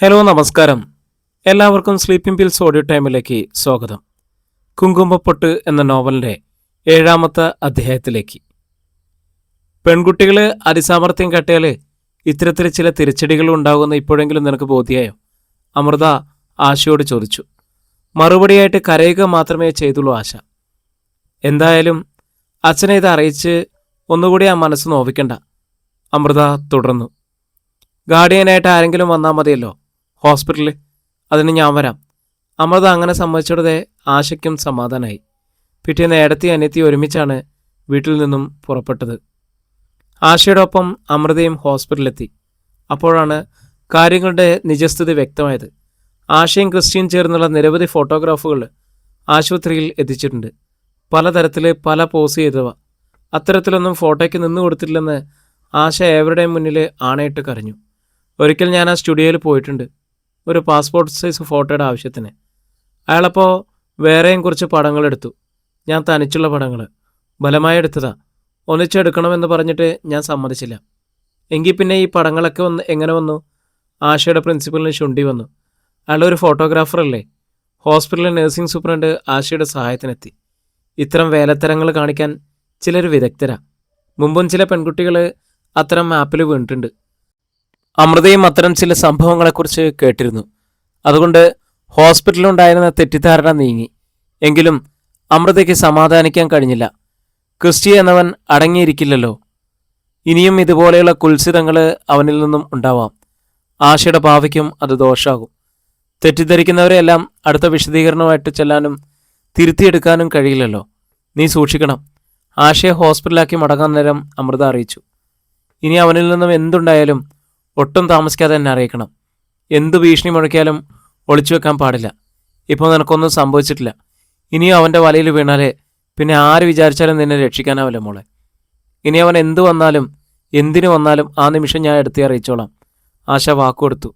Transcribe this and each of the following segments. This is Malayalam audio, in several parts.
ഹലോ നമസ്കാരം. എല്ലാവർക്കും സ്ലീപ്പിംഗ് പിൽസ് ഓഡിയോ ടൈമിലേക്ക് സ്വാഗതം. കുങ്കുമപ്പൊട്ട് എന്ന നോവലിൻ്റെ 7ാമത്തെ അധ്യായത്തിലേക്ക്. പെൺകുട്ടികൾ അതിസാമർത്ഥ്യം കാട്ടിയാൽ ഇത്തരത്തിൽ ചില തിരിച്ചടികൾ ഉണ്ടാകുമെന്ന് ഇപ്പോഴെങ്കിലും നിനക്ക് ബോധ്യായോ? അമൃത ആശയോട് ചോദിച്ചു. മറുപടിയായിട്ട് കരയുക മാത്രമേ ചെയ്തുള്ളൂ ആശ. എന്തായാലും അച്ഛനെ ഇത് അറിയിച്ച് ഒന്നുകൂടി ആ മനസ്സ് നോവിക്കണ്ട, അമൃത തുടർന്നു. ഗാർഡിയനായിട്ട് ആരെങ്കിലും വന്നാൽ മതിയല്ലോ ഹോസ്പിറ്റലിൽ, അതിന് ഞാൻ വരാം. അമൃത അങ്ങനെ സമ്മതിച്ചോടതെ ആശയ്ക്കും സമാധാനമായി. പിറ്റേന്ന് ഏടത്തി അനിയത്തി ഒരുമിച്ചാണ് വീട്ടിൽ നിന്നും പുറപ്പെട്ടത്. ആശയുടെ ഒപ്പം അമൃതയും ഹോസ്പിറ്റലിലെത്തി. അപ്പോഴാണ് കാര്യങ്ങളുടെ നിജസ്ഥിതി വ്യക്തമായത്. ആശയും ക്രിസ്റ്റിയും ചേർന്നുള്ള നിരവധി ഫോട്ടോഗ്രാഫുകൾ ആശുപത്രിയിൽ എത്തിച്ചിട്ടുണ്ട്. പലതരത്തിൽ പല പോസ് ചെയ്തവ. അത്തരത്തിലൊന്നും ഫോട്ടോയ്ക്ക് നിന്നു കൊടുത്തില്ലെന്ന് ആശ ഏവരുടെയും മുന്നിൽ ആണയിട്ട് കരഞ്ഞു. ഒരിക്കൽ ഞാൻ ആ സ്റ്റുഡിയോയിൽ പോയിട്ടുണ്ട്, ഒരു പാസ്പോർട്ട് സൈസ് ഫോട്ടോയുടെ ആവശ്യത്തിന്. അയാളപ്പോൾ വേറെയും കുറച്ച് പടങ്ങളെടുത്തു. ഞാൻ തനിച്ചുള്ള പടങ്ങൾ ബലമായി എടുത്തതാ. ഒന്നിച്ചെടുക്കണമെന്ന് പറഞ്ഞിട്ട് ഞാൻ സമ്മതിച്ചില്ല. എങ്കിൽ പിന്നെ ഈ പടങ്ങളൊക്കെ എങ്ങനെ വന്നു? ആശയുടെ പ്രിൻസിപ്പലിന് ശുണ്ടി വന്നു. അയാളൊരു ഫോട്ടോഗ്രാഫറല്ലേ. ഹോസ്പിറ്റലിലെ നഴ്സിംഗ് സൂപ്രണ്ട് ആശയുടെ സഹായത്തിനെത്തി. ഇത്തരം വേലത്തരങ്ങൾ കാണിക്കാൻ ചിലർ വിദഗ്ധരാ. മുമ്പും ചില പെൺകുട്ടികൾ അത്തരം ആപ്പിൽ വീണിട്ടുണ്ട്. അമൃതയും അത്തരം ചില സംഭവങ്ങളെക്കുറിച്ച് കേട്ടിരുന്നു. അതുകൊണ്ട് ഹോസ്പിറ്റലിലുണ്ടായിരുന്ന തെറ്റിദ്ധാരണ നീങ്ങി. എങ്കിലും അമൃതയ്ക്ക് സമാധാനിക്കാൻ കഴിഞ്ഞില്ല. ക്രിസ്റ്റി എന്നവൻ അടങ്ങിയിരിക്കില്ലല്ലോ. ഇനിയും ഇതുപോലെയുള്ള കുൽസിതങ്ങൾ അവനിൽ നിന്നും ഉണ്ടാവാം. ആശയുടെ ഭാവിക്കും അത് ദോഷാകും. തെറ്റിദ്ധരിക്കുന്നവരെയെല്ലാം അടുത്ത വിശദീകരണമായിട്ട് ചെല്ലാനും തിരുത്തിയെടുക്കാനും കഴിയില്ലല്ലോ. നീ സൂക്ഷിക്കണം. ആശയെ ഹോസ്പിറ്റലാക്കി മടങ്ങാൻ നേരം അമൃത അറിയിച്ചു. ഇനി അവനിൽ നിന്നും എന്തുണ്ടായാലും ഒട്ടും താമസിക്കാതെ തന്നെ അറിയിക്കണം. എന്തു ഭീഷണി മുഴക്കിയാലും ഒളിച്ചു വെക്കാൻ പാടില്ല. ഇപ്പോൾ നിനക്കൊന്നും സംഭവിച്ചിട്ടില്ല. ഇനിയും അവൻ്റെ വലയിൽ വീണാലേ പിന്നെ ആര് വിചാരിച്ചാലും നിന്നെ രക്ഷിക്കാനാവില്ല മോളെ. ഇനി അവൻ എന്തു വന്നാലും എന്തിനു വന്നാലും ആ നിമിഷം ഞാൻ എടുത്തി അറിയിച്ചോളാം. ആശ വാക്കുകൊടുത്തു.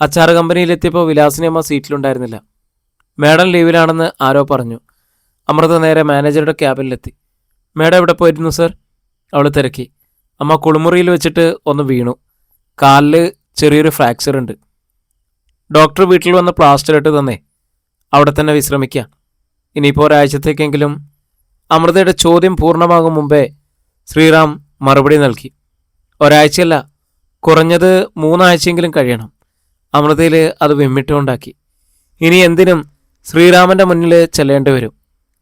അച്ചാറ് കമ്പനിയിലെത്തിയപ്പോൾ വിലാസിനിയമ്മ സീറ്റിലുണ്ടായിരുന്നില്ല. മാഡം ലീവിലാണെന്ന് ആരോ പറഞ്ഞു. അമൃത നേരെ മാനേജറുടെ ക്യാബിനിലെത്തി. മാഡം എവിടെ പോയിരുന്നു സർ? അവൾ തിരക്കി. അമ്മ കുളിമുറിയിൽ വെച്ചിട്ട് ഒന്ന് വീണു. കാലിൽ ചെറിയൊരു ഫ്രാക്ചർ ഉണ്ട്. ഡോക്ടർ വീട്ടിൽ വന്ന് പ്ലാസ്റ്റർ ഇട്ട് തന്നേ. അവിടെ തന്നെ വിശ്രമിക്കുക. ഇനിയിപ്പോൾ ഒരാഴ്ചത്തേക്കെങ്കിലും. അമൃതയുടെ ചോദ്യം പൂർണ്ണമാകും മുമ്പേ ശ്രീറാം മറുപടി നൽകി. ഒരാഴ്ചയല്ല, കുറഞ്ഞത് 3 ആഴ്ചയെങ്കിലും കഴിയണം. അമൃതയിൽ അത് വിമ്മിട്ടുണ്ടാക്കി. ഇനി എന്തിനും ശ്രീറാമൻ്റെ മുന്നിൽ ചെല്ലേണ്ടി വരും.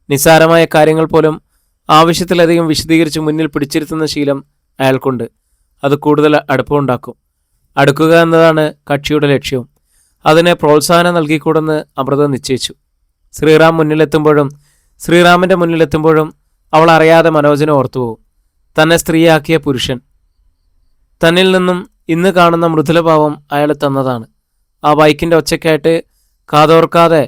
നിസ്സാരമായ കാര്യങ്ങൾ പോലും ആവശ്യത്തിലധികം വിശദീകരിച്ച് മുന്നിൽ പിടിച്ചിരുത്തുന്ന ശീലം അയാൾക്കുണ്ട്. അത് കൂടുതൽ അടുപ്പമുണ്ടാക്കും. അടുക്കുക എന്നതാണ് കക്ഷിയുടെ ലക്ഷ്യവും. അതിനെ പ്രോത്സാഹനം നൽകിക്കൂടെന്ന് അമൃത നിശ്ചയിച്ചു. ശ്രീറാം മുന്നിലെത്തുമ്പോഴും ശ്രീറാമിൻ്റെ മുന്നിലെത്തുമ്പോഴും അവൾ അറിയാതെ മനോജനെ ഓർത്തുപോകും. തന്നെ സ്ത്രീയാക്കിയ പുരുഷൻ. തന്നിൽ നിന്നും ഇന്ന് കാണുന്ന മൃദുലഭാവം അയാൾ തന്നതാണ്. ആ ബൈക്കിൻ്റെ ഒച്ചയ്ക്കായിട്ട് കാതോർക്കാതെ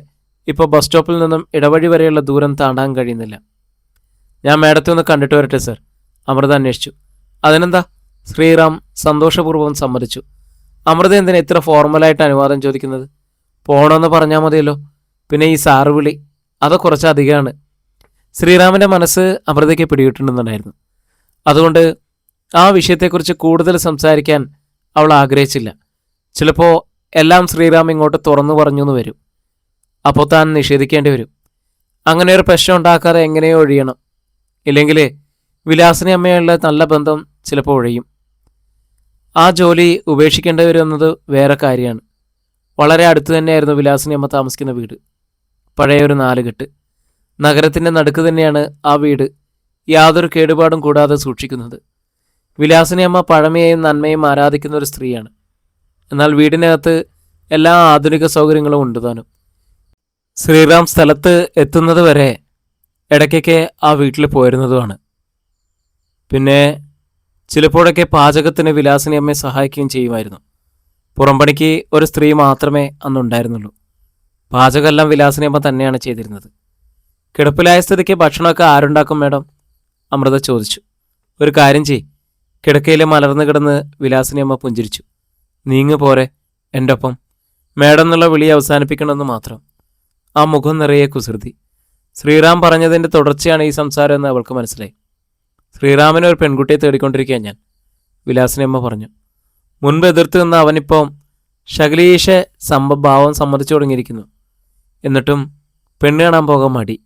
ഇപ്പോൾ ബസ് സ്റ്റോപ്പിൽ നിന്നും ഇടവഴി വരെയുള്ള ദൂരം താണ്ടാൻ കഴിയുന്നില്ല. ഞാൻ മാഡത്തെ ഒന്ന് കണ്ടിട്ട് വരട്ടെ സർ? അമൃത അന്വേഷിച്ചു. അതിനെന്താ? ശ്രീറാം സന്തോഷപൂർവ്വം സമ്മതിച്ചു. അമൃത എന്തിനാ ഇത്ര ഫോർമലായിട്ട് അനുവാദം ചോദിക്കുന്നത്? പോകണമെന്ന് പറഞ്ഞാൽ മതിയല്ലോ. പിന്നെ ഈ സാറ് വിളി അത് കുറച്ചധികമാണ്. ശ്രീറാമിൻ്റെ മനസ്സ് അമൃതയ്ക്ക് പിടികിട്ടുന്നുണ്ടായിരുന്നു. അതുകൊണ്ട് ആ വിഷയത്തെക്കുറിച്ച് കൂടുതൽ സംസാരിക്കാൻ അവൾ ആഗ്രഹിച്ചില്ല. ചിലപ്പോൾ എല്ലാം ശ്രീറാം ഇങ്ങോട്ട് തുറന്നു പറഞ്ഞു എന്ന് വരും. അപ്പോൾ താൻ നിഷേധിക്കേണ്ടി വരും. അങ്ങനെ ഒരു പ്രശ്നം ഉണ്ടാക്കാതെ എങ്ങനെയോ ഒഴിയണം. ഇല്ലെങ്കിൽ വിലാസിനി അമ്മയുള്ള നല്ല ബന്ധം ചിലപ്പോൾ ഒഴിയും. ആ ജോലി ഉപേക്ഷിക്കേണ്ടി വരുന്നത് വേറെ കാര്യമാണ്. വളരെ അടുത്ത് തന്നെയായിരുന്നു വിലാസിനി അമ്മ താമസിക്കുന്ന വീട്. പഴയൊരു 4 കെട്ട്. നഗരത്തിൻ്റെ നടുക്ക് തന്നെയാണ് ആ വീട് യാതൊരു കേടുപാടും കൂടാതെ സൂക്ഷിക്കുന്നത്. വിലാസിനി അമ്മ പഴമയെയും നന്മയും ആരാധിക്കുന്ന ഒരു സ്ത്രീയാണ്. എന്നാൽ വീടിനകത്ത് എല്ലാ ആധുനിക സൗകര്യങ്ങളും ഉണ്ട് താനും. ശ്രീറാം സ്ഥലത്ത് എത്തുന്നത് വരെ ഇടയ്ക്കൊക്കെ ആ വീട്ടിൽ പോയിരുന്നതുമാണ്. പിന്നെ ചിലപ്പോഴൊക്കെ പാചകത്തിന് വിലാസിനി അമ്മയെ സഹായിക്കുകയും ചെയ്യുമായിരുന്നു. പുറംപണിക്ക് ഒരു സ്ത്രീ മാത്രമേ അന്നുണ്ടായിരുന്നുള്ളൂ. പാചകമെല്ലാം വിലാസിനി അമ്മ തന്നെയാണ് ചെയ്തിരുന്നത്. കിടപ്പിലായ സ്ഥിതിക്ക് ഭക്ഷണമൊക്കെ ആരുണ്ടാക്കും മാഡം? അമൃത ചോദിച്ചു. ഒരു കാര്യം ചെയ്. കിടക്കയിൽ മലർന്നു കിടന്ന് വിലാസിനി അമ്മ പുഞ്ചിരിച്ചു. നീങ്ങ് പോരെ എൻ്റെ ഒപ്പം. മാഡം എന്നുള്ള വിളി അവസാനിപ്പിക്കണമെന്ന് മാത്രം. ആ മുഖം നിറയെ കുസൃതി. ശ്രീറാം പറഞ്ഞതിൻ്റെ തുടർച്ചയാണ് ഈ സംസാരം എന്ന് അവൾക്ക് മനസ്സിലായി. ശ്രീറാമിനെ ഒരു പെൺകുട്ടിയെ തേടിക്കൊണ്ടിരിക്കുക ഞാൻ, വിലാസിനി അമ്മ പറഞ്ഞു. മുൻപ് എതിർത്ത് നിന്ന് അവനിപ്പം ശകലീഷ ഭാവം സമ്മതിച്ചു തുടങ്ങിയിരിക്കുന്നു. എന്നിട്ടും പെണ്ണ് കാണാൻ പോകാൻ മടി.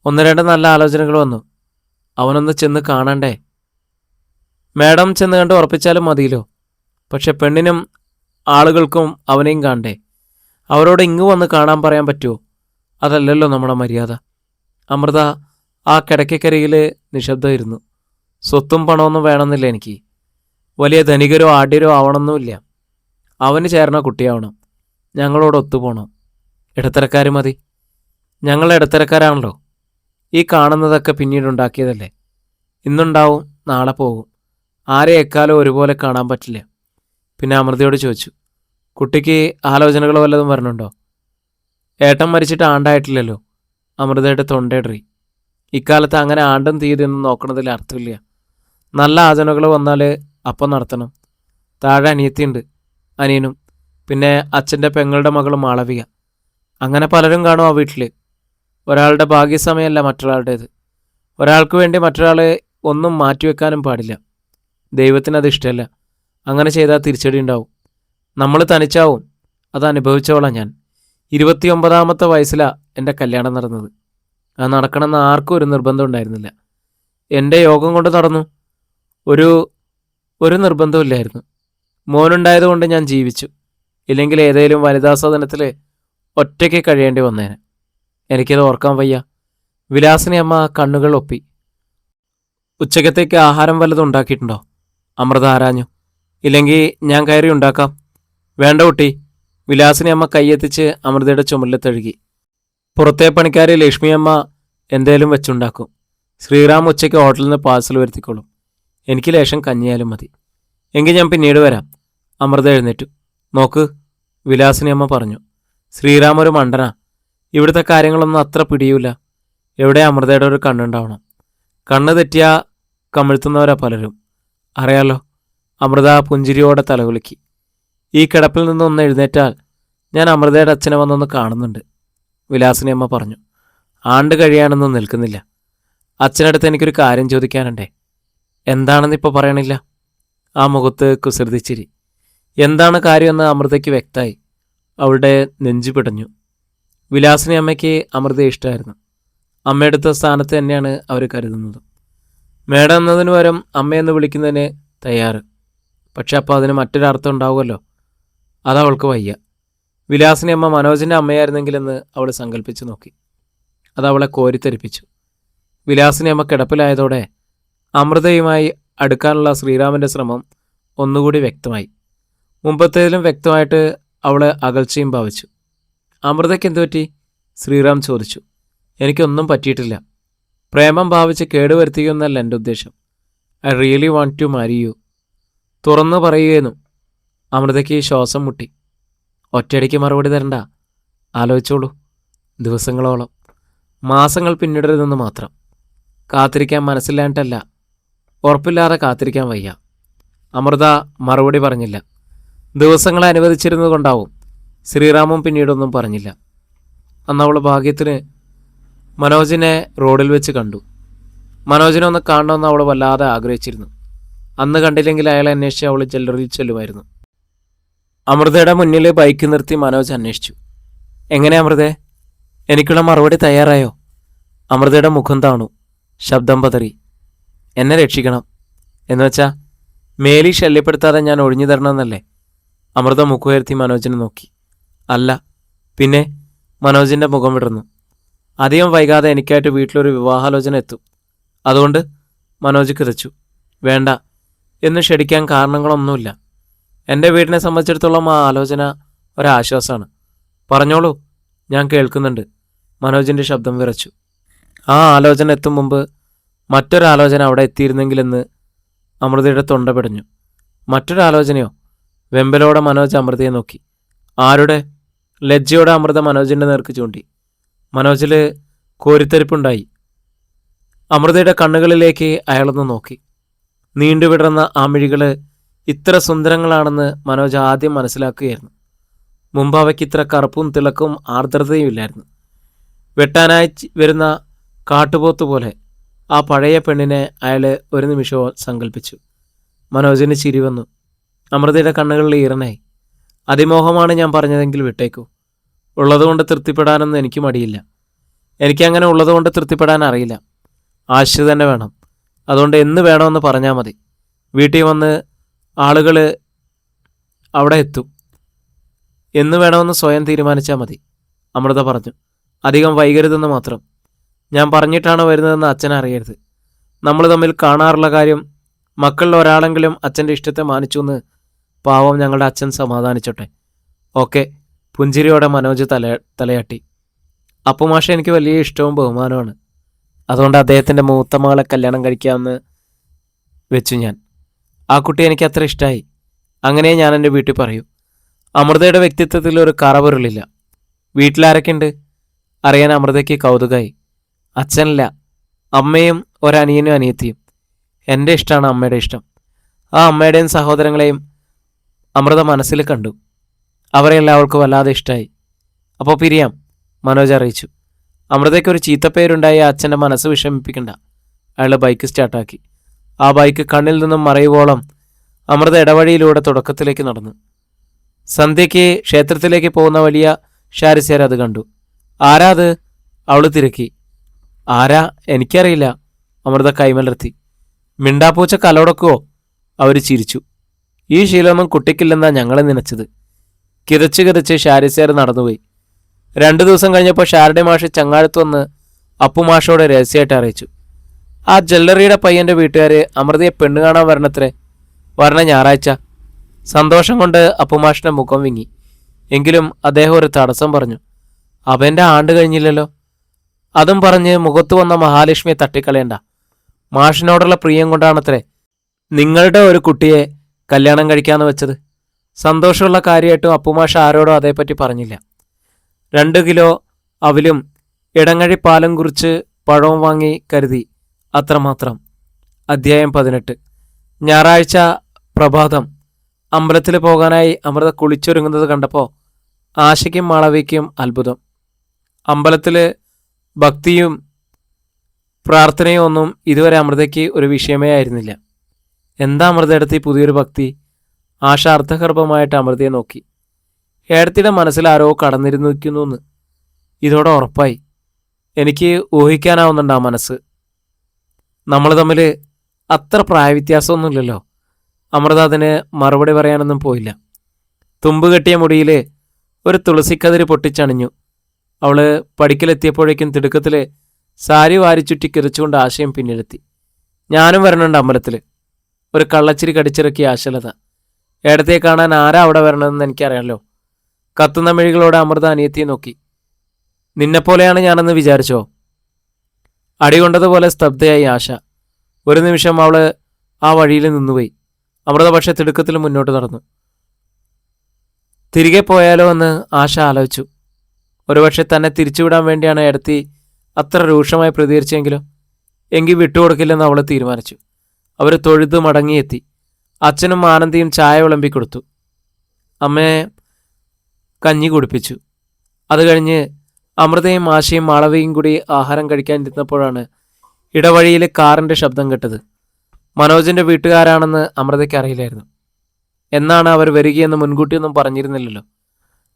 ഒന്ന് രണ്ട് നല്ല ആലോചനകൾ വന്നു. അവനൊന്ന് ചെന്ന് കാണണ്ടേ? മാഡം ചെന്ന് കണ്ട് ഉറപ്പിച്ചാലും മതിയല്ലോ. പക്ഷെ പെണ്ണിനും ആളുകൾക്കും അവനെയും കാണണ്ടേ? അവരോട് ഇങ്ങ് വന്ന് കാണാൻ പറയാൻ പറ്റുമോ? അതല്ലല്ലോ നമ്മുടെ മര്യാദ. അമൃത ആ കിടക്കക്കരികിൽ നിശബ്ദമായിരുന്നു. സ്വത്തും പണമൊന്നും വേണമെന്നില്ല എനിക്ക്. വലിയ ധനികരോ ആഢ്യരോ ആവണമെന്നുമില്ല. അവന് ചേർന്ന കുട്ടിയാവണം. ഞങ്ങളോട് ഒത്തുപോകണം. ഇടത്തരക്കാർ മതി. ഞങ്ങൾ ഇടത്തരക്കാരാണല്ലോ. ഈ കാണുന്നതൊക്കെ പിന്നീട് ഉണ്ടാക്കിയതല്ലേ. ഇന്നുണ്ടാവും, നാളെ പോകും. ആരെ എക്കാലം ഒരുപോലെ കാണാൻ പറ്റില്ല. പിന്നെ അമൃതയോട് ചോദിച്ചു, കുട്ടിക്ക് ആലോചനകൾ വല്ലതും വരണുണ്ടോ? ഏട്ടൻ മരിച്ചിട്ട് ആണ്ടായിട്ടില്ലല്ലോ. അമൃതയുടെ തൊണ്ടയിടറി. ഇക്കാലത്ത് അങ്ങനെ ആണ്ടും തീയതിയൊന്നും നോക്കണതിൽ അർത്ഥമില്ല. നല്ല ആലോചനകൾ വന്നാൽ അപ്പം നടത്തണം. താഴെ അനിയത്തിയുണ്ട്, അനിയനും, പിന്നെ അച്ഛൻ്റെ പെങ്ങളുടെ മകളും മാളവിക. അങ്ങനെ പലരും കാണും ആ വീട്ടിൽ. ഒരാളുടെ ഭാഗ്യസമയമല്ല മറ്റൊരാളുടേത്. ഒരാൾക്ക് വേണ്ടി മറ്റൊരാളെ ഒന്നും മാറ്റിവെക്കാനും പാടില്ല. ദൈവത്തിനത് ഇഷ്ടമല്ല. അങ്ങനെ ചെയ്താൽ തിരിച്ചടി ഉണ്ടാവും. നമ്മൾ തനിച്ചാവും. അത് അനുഭവിച്ചോളാം ഞാൻ. 29ാമത്തെ വയസ്സിലാണ് എൻ്റെ കല്യാണം നടന്നത്. അത് നടക്കണമെന്ന് ആർക്കും ഒരു നിർബന്ധം ഉണ്ടായിരുന്നില്ല. എൻ്റെ യോഗം കൊണ്ട് നടന്നു. ഒരു നിർബന്ധമില്ലായിരുന്നു. മോനുണ്ടായതുകൊണ്ട് ഞാൻ ജീവിച്ചു. ഇല്ലെങ്കിൽ ഏതെങ്കിലും വനിതാ സദനത്തിൽ ഒറ്റയ്ക്ക് കഴിയേണ്ടി വന്നേനെ. എനിക്കത് ഓർക്കാൻ വയ്യ. വിലാസിനി അമ്മ കണ്ണുകൾ ഒപ്പി. ഉച്ചക്കത്തേക്ക് ആഹാരം വല്ലതും ഉണ്ടാക്കിയിട്ടുണ്ടോ? അമൃത ആരാഞ്ഞു. ഇല്ലെങ്കിൽ ഞാൻ കയറി ഉണ്ടാക്കാം. വേണ്ട കുട്ടി. വിലാസിനി അമ്മ കൈയെത്തിച്ച് അമൃതയുടെ ചുമലിൽ തഴുകി. പുറത്തെ പണിക്കാരി ലക്ഷ്മിയമ്മ എന്തേലും വെച്ചുണ്ടാക്കും. ശ്രീറാം ഉച്ചയ്ക്ക് ഹോട്ടലിൽ നിന്ന് പാഴ്സൽ വരുത്തിക്കോളും. എനിക്ക് ലേശം കഞ്ഞിയാലും മതി. എങ്കിൽ ഞാൻ പിന്നീട് വരാം. അമൃത എഴുന്നേറ്റു. നോക്ക്, വിലാസിനി അമ്മ പറഞ്ഞു. ശ്രീറാം ഒരു മണ്ടനാ. ഇവിടുത്തെ കാര്യങ്ങളൊന്നും അത്ര പിടിയൂല. എവിടെ അമൃതയുടെ ഒരു കണ്ണുണ്ടാവണം. കണ്ണ് തെറ്റിയാ കമിഴ്ത്തുന്നവരാ പലരും. അറിയാലോ. അമൃത പുഞ്ചിരിയോടെ തലകുലുക്കി. ഈ കിടപ്പിൽ നിന്നൊന്ന് എഴുന്നേറ്റാൽ ഞാൻ അമൃതയുടെ അച്ഛനെ വന്നൊന്ന് കാണുന്നുണ്ട്, വിലാസിനി അമ്മ പറഞ്ഞു. ആണ്ട് കഴിയാനൊന്നും നിൽക്കുന്നില്ല. അച്ഛനടുത്ത് എനിക്കൊരു കാര്യം ചോദിക്കാനുണ്ടേ. എന്താണെന്ന് ഇപ്പോൾ പറയണില്ല. ആ മുഖത്ത് കുസൃതിച്ചിരി. എന്താണ് കാര്യമെന്ന് അമൃതയ്ക്ക് വ്യക്തമായി. അവളുടെ നെഞ്ചു പിടഞ്ഞു. വിലാസിനി അമ്മയ്ക്ക് അമൃതയെ ഇഷ്ടമായിരുന്നു. അമ്മയെടുത്ത സ്ഥാനത്ത് തന്നെയാണ് അവർ കരുതുന്നത്. മേഡം എന്നതിന് പകരം അമ്മയെന്ന് വിളിക്കുന്നതിന് തയ്യാറ്. പക്ഷെ അപ്പോൾ അതിന് മറ്റൊരർത്ഥം ഉണ്ടാവുമല്ലോ. അതവൾക്ക് വയ്യ. വിലാസിനി അമ്മ മനോജിൻ്റെ അമ്മയായിരുന്നെങ്കിലെന്ന് അവൾ സങ്കല്പിച്ചു നോക്കി. അതവളെ കോരിത്തെരിപ്പിച്ചു. വിലാസിനി അമ്മ കിടപ്പിലായതോടെ അമൃതയുമായി അടുക്കാനുള്ള ശ്രീറാമിൻ്റെ ശ്രമം ഒന്നുകൂടി വ്യക്തമായി. മുമ്പത്തേതിലും വ്യക്തമായിട്ട് അവൾ അകൽച്ചയും ഭാവിച്ചു. അമൃതയ്ക്ക് എന്തു പറ്റി? ശ്രീറാം ചോദിച്ചു. എനിക്കൊന്നും പറ്റിയിട്ടില്ല. പ്രേമം ഭാവിച്ച് കേടുവരുത്തുകയെന്നല്ല എൻ്റെ ഉദ്ദേശം. I really want to marry you. തുറന്നു പറയുകയെന്നു. അമൃതയ്ക്ക് ശ്വാസം മുട്ടി. ഒറ്റയടിക്ക് മറുപടി തരണ്ട. ആലോചിച്ചോളൂ. ദിവസങ്ങളോളം, മാസങ്ങൾ പിന്നിടരുതെന്ന് മാത്രം. കാത്തിരിക്കാൻ മനസ്സില്ലാണ്ടല്ല, ഉറപ്പില്ലാതെ കാത്തിരിക്കാൻ വയ്യ. അമൃത മറുപടി പറഞ്ഞില്ല. ദിവസങ്ങളെ അനുവദിച്ചിരുന്നത് കൊണ്ടാവും. ശ്രീറാമും പിന്നീടൊന്നും പറഞ്ഞില്ല. അന്ന് അവൾ ഭാഗ്യത്തിന് മനോജിനെ റോഡിൽ വെച്ച് കണ്ടു. മനോജിനെ ഒന്ന് കാണണമെന്ന് അവൾ വല്ലാതെ ആഗ്രഹിച്ചിരുന്നു. അന്ന് കണ്ടില്ലെങ്കിൽ അയാളെ അന്വേഷിച്ച് അവൾ ജ്വല്ലറിയിൽ ചെല്ലുമായിരുന്നു. അമൃതയുടെ മുന്നിൽ ബൈക്ക് നിർത്തി മനോജ് അന്വേഷിച്ചു. എങ്ങനെ അമൃതേ? എനിക്കുള്ള മറുപടി തയ്യാറായോ? അമൃതയുടെ മുഖം താണു. ശബ്ദം പതറി. എന്നെ രക്ഷിക്കണം എന്നുവെച്ചാ മേലി ശല്യപ്പെടുത്താതെ ഞാൻ ഒഴിഞ്ഞു തരണമെന്നല്ലേ? അമൃത മുഖമുയർത്തി മനോജിനെ നോക്കി. അല്ല പിന്നെ. മനോജിൻ്റെ മുഖം വിടർന്നു. അധികം വൈകാതെ എനിക്കായിട്ട് വീട്ടിലൊരു വിവാഹാലോചന എത്തും. അതുകൊണ്ട് മനോജ് കിതച്ചു. വേണ്ട എന്ന് ക്ഷണിക്കാൻ കാരണങ്ങളൊന്നുമില്ല. എൻ്റെ വീടിനെ സംബന്ധിച്ചിടത്തോളം ആ ആലോചന ഒരാശ്വാസമാണ്. പറഞ്ഞോളൂ, ഞാൻ കേൾക്കുന്നുണ്ട്. മനോജിൻ്റെ ശബ്ദം വിറച്ചു. ആ ആലോചന എത്തും മുമ്പ് മറ്റൊരാലോചന അവിടെ എത്തിയിരുന്നെങ്കിലെന്ന് അമൃതയുടെ തൊണ്ട പിടഞ്ഞു. മറ്റൊരാലോചനയോ? വെമ്പലോടെ മനോജ് അമൃതയെ നോക്കി. ആരുടെ? ലജ്ജയോടെ അമൃത മനോജിൻ്റെ നേർക്ക് ചൂണ്ടി. മനോജിൽ കോരിത്തെരിപ്പുണ്ടായി. അമൃതയുടെ കണ്ണുകളിലേക്ക് അയാളൊന്ന് നോക്കി. നീണ്ടുവിടർന്ന ആ മിഴികൾ ഇത്ര സുന്ദരങ്ങളാണെന്ന് മനോജ് ആദ്യം മനസ്സിലാക്കുകയായിരുന്നു. മുമ്പ് അവയ്ക്ക് ഇത്ര കറുപ്പും തിളക്കവും ആർദ്രതയും ഇല്ലായിരുന്നു. വെട്ടാനായി വരുന്ന കാട്ടുപോത്ത് പോലെ ആ പഴയ പെണ്ണിനെ അയാൾ ഒരു നിമിഷവും സങ്കല്പിച്ചു. മനോജിന് ചിരി വന്നു. അമൃതയുടെ കണ്ണുകളിൽ ഈറനായി. അതിമോഹമാണ് ഞാൻ പറഞ്ഞതെങ്കിൽ വിട്ടേക്കൂ. ഉള്ളതുകൊണ്ട് തൃപ്തിപ്പെടാനൊന്നും എനിക്ക് മടിയില്ല. എനിക്കങ്ങനെ ഉള്ളതുകൊണ്ട് തൃപ്തിപ്പെടാൻ അറിയില്ല. ആശ തന്നെ വേണം. അതുകൊണ്ട് എന്ന് വേണമെന്ന് പറഞ്ഞാൽ മതി. വീട്ടിൽ വന്ന് ആളുകൾ അവിടെ എത്തും. എന്ന് വേണമെന്ന് സ്വയം തീരുമാനിച്ചാൽ മതി, അമൃത പറഞ്ഞു. അധികം വൈകരുതെന്ന് മാത്രം. ഞാൻ പറഞ്ഞിട്ടാണ് വരുന്നതെന്ന് അച്ഛൻ അറിയരുത്. നമ്മൾ തമ്മിൽ കാണാറുള്ള കാര്യം മക്കളിൽ ഒരാളെങ്കിലും അച്ഛൻ്റെ ഇഷ്ടത്തെ മാനിച്ചു എന്ന് പാവം ഞങ്ങളുടെ അച്ഛൻ സമാധാനിച്ചോട്ടെ. ഓക്കെ, പുഞ്ചിരിയോടെ മനോജ് തലയാട്ടി. അപ്പുമാഷ എനിക്ക് വലിയ ഇഷ്ടവും ബഹുമാനമാണ്. അതുകൊണ്ട് അദ്ദേഹത്തിൻ്റെ മൂത്ത മകളെ കല്യാണം കഴിക്കാമെന്ന് വെച്ചു ഞാൻ. ആ കുട്ടി എനിക്ക് അത്ര ഇഷ്ടമായി. അങ്ങനെ ഞാൻ എൻ്റെ വീട്ടിൽ പറയൂ. അമൃതയുടെ വ്യക്തിത്വത്തിൽ ഒരു കറപുരളില്ല. വീട്ടിലാരൊക്കെയുണ്ട് അറിയാൻ അമൃതയ്ക്ക് കൗതുകമായി. അച്ഛനില്ല, അമ്മയും ഒരനിയനും അനിയത്തിയും. എൻ്റെ ഇഷ്ടമാണ് അമ്മയുടെ ഇഷ്ടം. ആ അമ്മയുടെയും സഹോദരങ്ങളെയും അമൃത മനസ്സിൽ കണ്ടു. അവരെല്ലാം അവൾക്ക് വല്ലാതെ ഇഷ്ടമായി. അപ്പോൾ പിരിയാം, മനോജ് അറിയിച്ചു. അമൃതയ്ക്കൊരു ചീത്തപ്പേരുണ്ടായി അച്ഛൻ്റെ മനസ്സ് വിഷമിപ്പിക്കണ്ട. അയാൾ ബൈക്ക് സ്റ്റാർട്ടാക്കി. ആ ബൈക്ക് കണ്ണിൽ നിന്നും മറയുവോളം അമൃത ഇടവഴിയിലൂടെ തുടക്കത്തിലേക്ക് നടന്നു. സന്ധ്യയ്ക്ക് ക്ഷേത്രത്തിലേക്ക് പോകുന്ന വലിയ ഷാരിസ്യാർ അത് കണ്ടു. ആരാ അത്? അവൾ തിരക്കി. ആരാ? എനിക്കറിയില്ല, അമൃത കൈമലർത്തി. മിണ്ടാപ്പൂച്ച കലോടക്കുവോ? അവർ ചിരിച്ചു. ഈ ശീലമൊന്നും കുട്ടിക്കില്ലെന്നാ ഞങ്ങളെ നനച്ചത്. കിതച്ച് കിതച്ച് ഷാരിസ്യാർ നടന്നുപോയി. 2 ദിവസം കഴിഞ്ഞപ്പോൾ ഷാരുടെ മാഷ് ചങ്ങാഴത്ത് വന്ന് അപ്പുമാഷോട് രഹസ്യമായിട്ട് അറിയിച്ചു. ആ ജ്വല്ലറിയുടെ പയ്യൻ്റെ വീട്ടുകാർ അമൃതയെ പെണ്ണ് കാണാൻ വരണത്രേ, വരണ ഞായറാഴ്ച. സന്തോഷം കൊണ്ട് അപ്പുമാഷിൻ്റെ മുഖം വിങ്ങി. എങ്കിലും അദ്ദേഹം ഒരു തടസ്സം പറഞ്ഞു. അവൻ്റെ ആണ്ട് കഴിഞ്ഞില്ലല്ലോ. അതും പറഞ്ഞ് മുഖത്ത് വന്ന മഹാലക്ഷ്മിയെ തട്ടിക്കളയണ്ട. മാഷിനോടുള്ള പ്രിയം കൊണ്ടാണത്രേ നിങ്ങളുടെ ഒരു കുട്ടിയെ കല്യാണം കഴിക്കാമെന്ന് വെച്ചത്. സന്തോഷമുള്ള കാര്യമായിട്ടും അപ്പുമാഷ് ആരോടും അതേപ്പറ്റി പറഞ്ഞില്ല. 2 കിലോ അവിലും ഇടങ്ങഴി പാലും കുറിച്ച് പഴവും വാങ്ങി കരുതി, അത്രമാത്രം. അധ്യായം 18. ഞായറാഴ്ച പ്രഭാതം അമ്പലത്തിൽ പോകാനായി അമൃത കുളിച്ചൊരുങ്ങുന്നത് കണ്ടപ്പോൾ ആശയ്ക്കും മാളവിക്കും അത്ഭുതം. അമ്പലത്തിൽ ഭക്തിയും പ്രാർത്ഥനയും ഒന്നും ഇതുവരെ അമൃതയ്ക്ക് ഒരു വിഷയമേ ആയിരുന്നില്ല. എന്താ അമൃത എടുത്ത് പുതിയൊരു ഭക്തി? ആശ അർത്ഥഗർഭമായിട്ട് അമൃതയെ നോക്കി. ഏടത്തിയുടെ മനസ്സിൽ ആരോ കടന്നിരുന്നിരിക്കുന്നു. ഇതോടെ ഉറപ്പായി. എനിക്ക് ഊഹിക്കാനാവുന്നുണ്ട് ആ മനസ്സ്. നമ്മൾ തമ്മിൽ അത്ര പ്രായവ്യത്യാസമൊന്നുമില്ലല്ലോ. അമൃത അതിന് മറുപടി പറയാനൊന്നും പോയില്ല. തുമ്പ് കെട്ടിയ മുടിയിൽ ഒരു തുളസിക്കതിര് പൊട്ടിച്ചണിഞ്ഞു. അവൾ പടിക്കലെത്തിയപ്പോഴേക്കും തിടുക്കത്തിൽ സാരി വാരിച്ചുറ്റി കിതച്ചുകൊണ്ട് ആശയം പിന്നിലെത്തി. ഞാനും വരണുണ്ട് അമ്പലത്തിൽ, ഒരു കള്ളച്ചിരി കടിച്ചിറക്കിയ ആശലത. ഏടത്തെ കാണാൻ ആരാ അവിടെ വരണമെന്ന് എനിക്കറിയാമല്ലോ. കത്തുന്ന മിഴികളോടെ അമൃത അനിയത്തിയെ നോക്കി. നിന്നെപ്പോലെയാണ് ഞാനെന്ന് വിചാരിച്ചോ? അടികൊണ്ടതുപോലെ സ്തബ്ധയായി ആശ. ഒരു നിമിഷം അവൾ ആ വഴിയിൽ നിന്നുപോയി. അമൃത പക്ഷെ തിടുക്കത്തിൽ മുന്നോട്ട് നടന്നു. തിരികെ പോയാലോ എന്ന് ആശ ആലോചിച്ചു. ഒരുപക്ഷെ തന്നെ തിരിച്ചുവിടാൻ വേണ്ടിയാണ് ഏടത്തി അത്ര രൂക്ഷമായി പ്രതികരിച്ചെങ്കിലോ. എങ്കിൽ വിട്ടുകൊടുക്കില്ലെന്ന് അവൾ തീരുമാനിച്ചു. അവർ തൊഴുതു മടങ്ങിയെത്തി. അച്ഛനും ആനന്ദിയും ചായ വിളമ്പിക്കൊടുത്തു. അമ്മയെ കഞ്ഞി കുടിപ്പിച്ചു. അത് കഴിഞ്ഞ് അമൃതയും ആശയും മാളവിയും കൂടി ആഹാരം കഴിക്കാനിരുന്നപ്പോഴാണ് ഇടവഴിയിൽ കാറിൻ്റെ ശബ്ദം കേട്ടത്. മനോജിൻ്റെ വീട്ടുകാരാണെന്ന് അമൃതയ്ക്ക് അറിയില്ലായിരുന്നു. എന്നാണ് അവർ വരികയെന്ന് മുൻകൂട്ടിയൊന്നും പറഞ്ഞിരുന്നില്ലല്ലോ.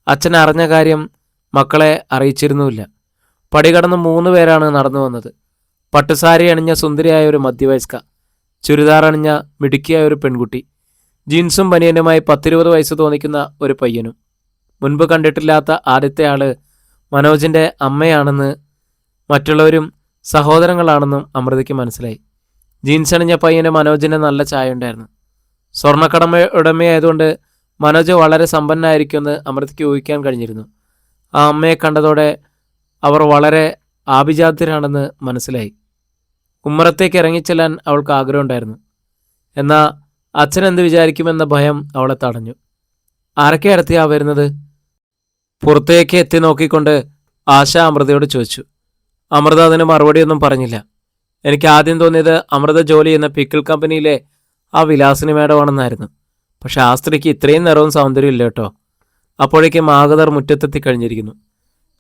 അച്ഛൻ അറിഞ്ഞ കാര്യം മക്കളെ അറിയിച്ചിരുന്നുമില്ല. പടി കടന്ന് 3 പേരാണ് നടന്നു വന്നത്. പട്ടുസാരി അണിഞ്ഞ സുന്ദരിയായ ഒരു മധ്യവയസ്ക, ചുരിദാർ അണിഞ്ഞ മിടുക്കിയായ ഒരു പെൺകുട്ടി, ജീൻസും ബനിയനുമായി 10-20 വയസ്സ് തോന്നിക്കുന്ന ഒരു പയ്യനും. മുൻപ് കണ്ടിട്ടില്ലാത്ത ആദ്യത്തെ ആള് മനോജിൻ്റെ അമ്മയാണെന്ന് മറ്റുള്ളവരും സഹോദരങ്ങളാണെന്നും അമൃതയ്ക്ക് മനസ്സിലായി. ജീൻസ് അണിഞ്ഞ പയ്യന് മനോജിന് നല്ല ചായ ഉണ്ടായിരുന്നു. സ്വർണ്ണക്കടമ ഉടമയായതുകൊണ്ട് മനോജ് വളരെ സമ്പന്നനായിരിക്കുമെന്ന് അമൃതയ്ക്ക് ഊഹിക്കാൻ കഴിഞ്ഞിരുന്നു. ആ അമ്മയെ കണ്ടതോടെ അവർ വളരെ ആഭിജാത്യരാണെന്ന് മനസ്സിലായി. ഉമ്മറത്തേക്ക് ഇറങ്ങിച്ചെല്ലാൻ അവൾക്ക് ആഗ്രഹമുണ്ടായിരുന്നു. എന്നാൽ അച്ഛൻ എന്ത് വിചാരിക്കുമെന്ന ഭയം അവളെ തടഞ്ഞു. ആരൊക്കെ അടുത്തിയാ വരുന്നത്? പുറത്തേക്ക് എത്തി നോക്കിക്കൊണ്ട് ആശ അമൃതയോട് ചോദിച്ചു. അമൃത അതിന് മറുപടിയൊന്നും പറഞ്ഞില്ല. എനിക്ക് ആദ്യം തോന്നിയത് അമൃത ജോലി ചെയ്യുന്ന പിക്കിൾ കമ്പനിയിലെ ആ വിലാസിനി മേഡമാണെന്നായിരുന്നു. പക്ഷെ ആ സ്ത്രീക്ക് ഇത്രയും നിറവും സൗന്ദര്യം ഇല്ല കേട്ടോ. അപ്പോഴേക്കും ആഗതർ മുറ്റത്തെത്തി കഴിഞ്ഞിരിക്കുന്നു.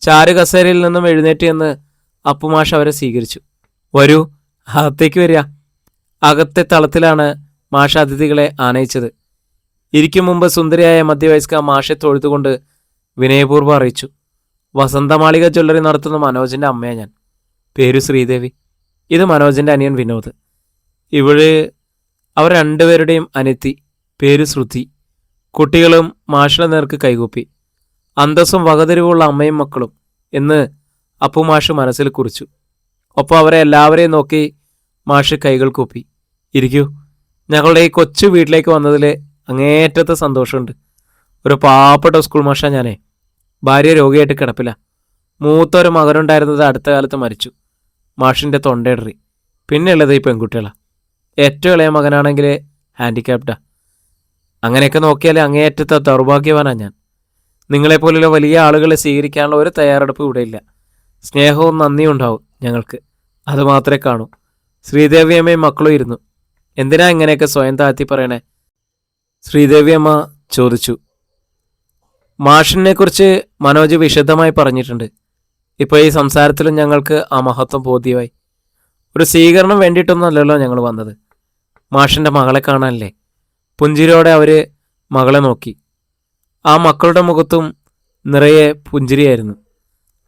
ചാരു കസേരയിൽ നിന്നും എഴുന്നേറ്റ് എന്ന് അപ്പുമാഷ് അവരെ സ്വീകരിച്ചു. വരൂ, അകത്തേക്ക് വരിക. അകത്തെ തളത്തിലാണ് മാഷ അതിഥികളെ ആനയിച്ചത്. ഇരിക്കും മുമ്പ് സുന്ദരിയായ മധ്യവയസ്ക മാഷെ തൊഴുതുകൊണ്ട് വിനയപൂർവ്വം അറിയിച്ചു. വസന്തമാളിക ജ്വല്ലറി നടത്തുന്ന മനോജിൻ്റെ അമ്മയാണ് ഞാൻ. പേര് ശ്രീദേവി. ഇത് മനോജിൻ്റെ അനിയൻ വിനോദ്. ഇവള് അവർ രണ്ടുപേരുടെയും അനിയത്തി. പേര് ശ്രുതി. കുട്ടികളും മാഷിന്റെ നേർക്ക് കൈകൂപ്പി. അന്തസ്സും വകതിരിവുള്ള അമ്മയും മക്കളും എന്ന് അപ്പു മാഷ് മനസ്സിൽ കുറിച്ചു. ഒപ്പം അവരെ എല്ലാവരെയും നോക്കി മാഷ് കൈകൾ കൂപ്പി. ഇരിക്കൂ, ഞങ്ങളുടെ ഈ കൊച്ചു വീട്ടിലേക്ക് വന്നതിൽ അങ്ങേയറ്റത്തെ സന്തോഷമുണ്ട്. ഒരു പാവപ്പെട്ട സ്കൂൾ മാഷാ ഞാനേ. ഭാര്യ രോഗിയായിട്ട് കിടപ്പില്ല. മൂത്തൊരു മകനുണ്ടായിരുന്നത് അടുത്ത കാലത്ത് മരിച്ചു. മാഷിൻ്റെ തൊണ്ടയിടറി. പിന്നെ ഉള്ളത് ഈ പെൺകുട്ടികളാണ്. ഏറ്റവും ഇളയ മകനാണെങ്കിൽ ഹാൻഡിക്യാപ്ഡാ. അങ്ങനെയൊക്കെ നോക്കിയാൽ അങ്ങേയറ്റത്തെ ദൗർഭാഗ്യവാനാണ് ഞാൻ. നിങ്ങളെപ്പോലുള്ള വലിയ ആളുകളെ സ്വീകരിക്കാനുള്ള ഒരു തയ്യാറെടുപ്പ് ഇവിടെയില്ല. സ്നേഹവും നന്ദിയും ഉണ്ടാവും ഞങ്ങൾക്ക്. അതുമാത്രമേ കാണൂ. ശ്രീദേവിയമ്മയും മക്കളും ഇരുന്നു. എന്തിനാ ഇങ്ങനെയൊക്കെ സ്വയം താഴ്ത്തി പറയണേ? ശ്രീദേവിയമ്മ ചോദിച്ചു. മാഷിനെ കുറിച്ച് മനോജ് വിശദമായി പറഞ്ഞിട്ടുണ്ട്. ഇപ്പോൾ ഈ സംസാരത്തിലും ഞങ്ങൾക്ക് ആ മഹത്വം ബോധ്യമായി. ഒരു സ്വീകരണം വേണ്ടിയിട്ടൊന്നുമല്ലല്ലോ ഞങ്ങൾ വന്നത്. മാഷിൻ്റെ മകളെ കാണാനല്ലേ. പുഞ്ചിരിയോടെ അവർ മകളെ നോക്കി. ആ മക്കളുടെ മുഖത്തും നിറയെ പുഞ്ചിരിയായിരുന്നു.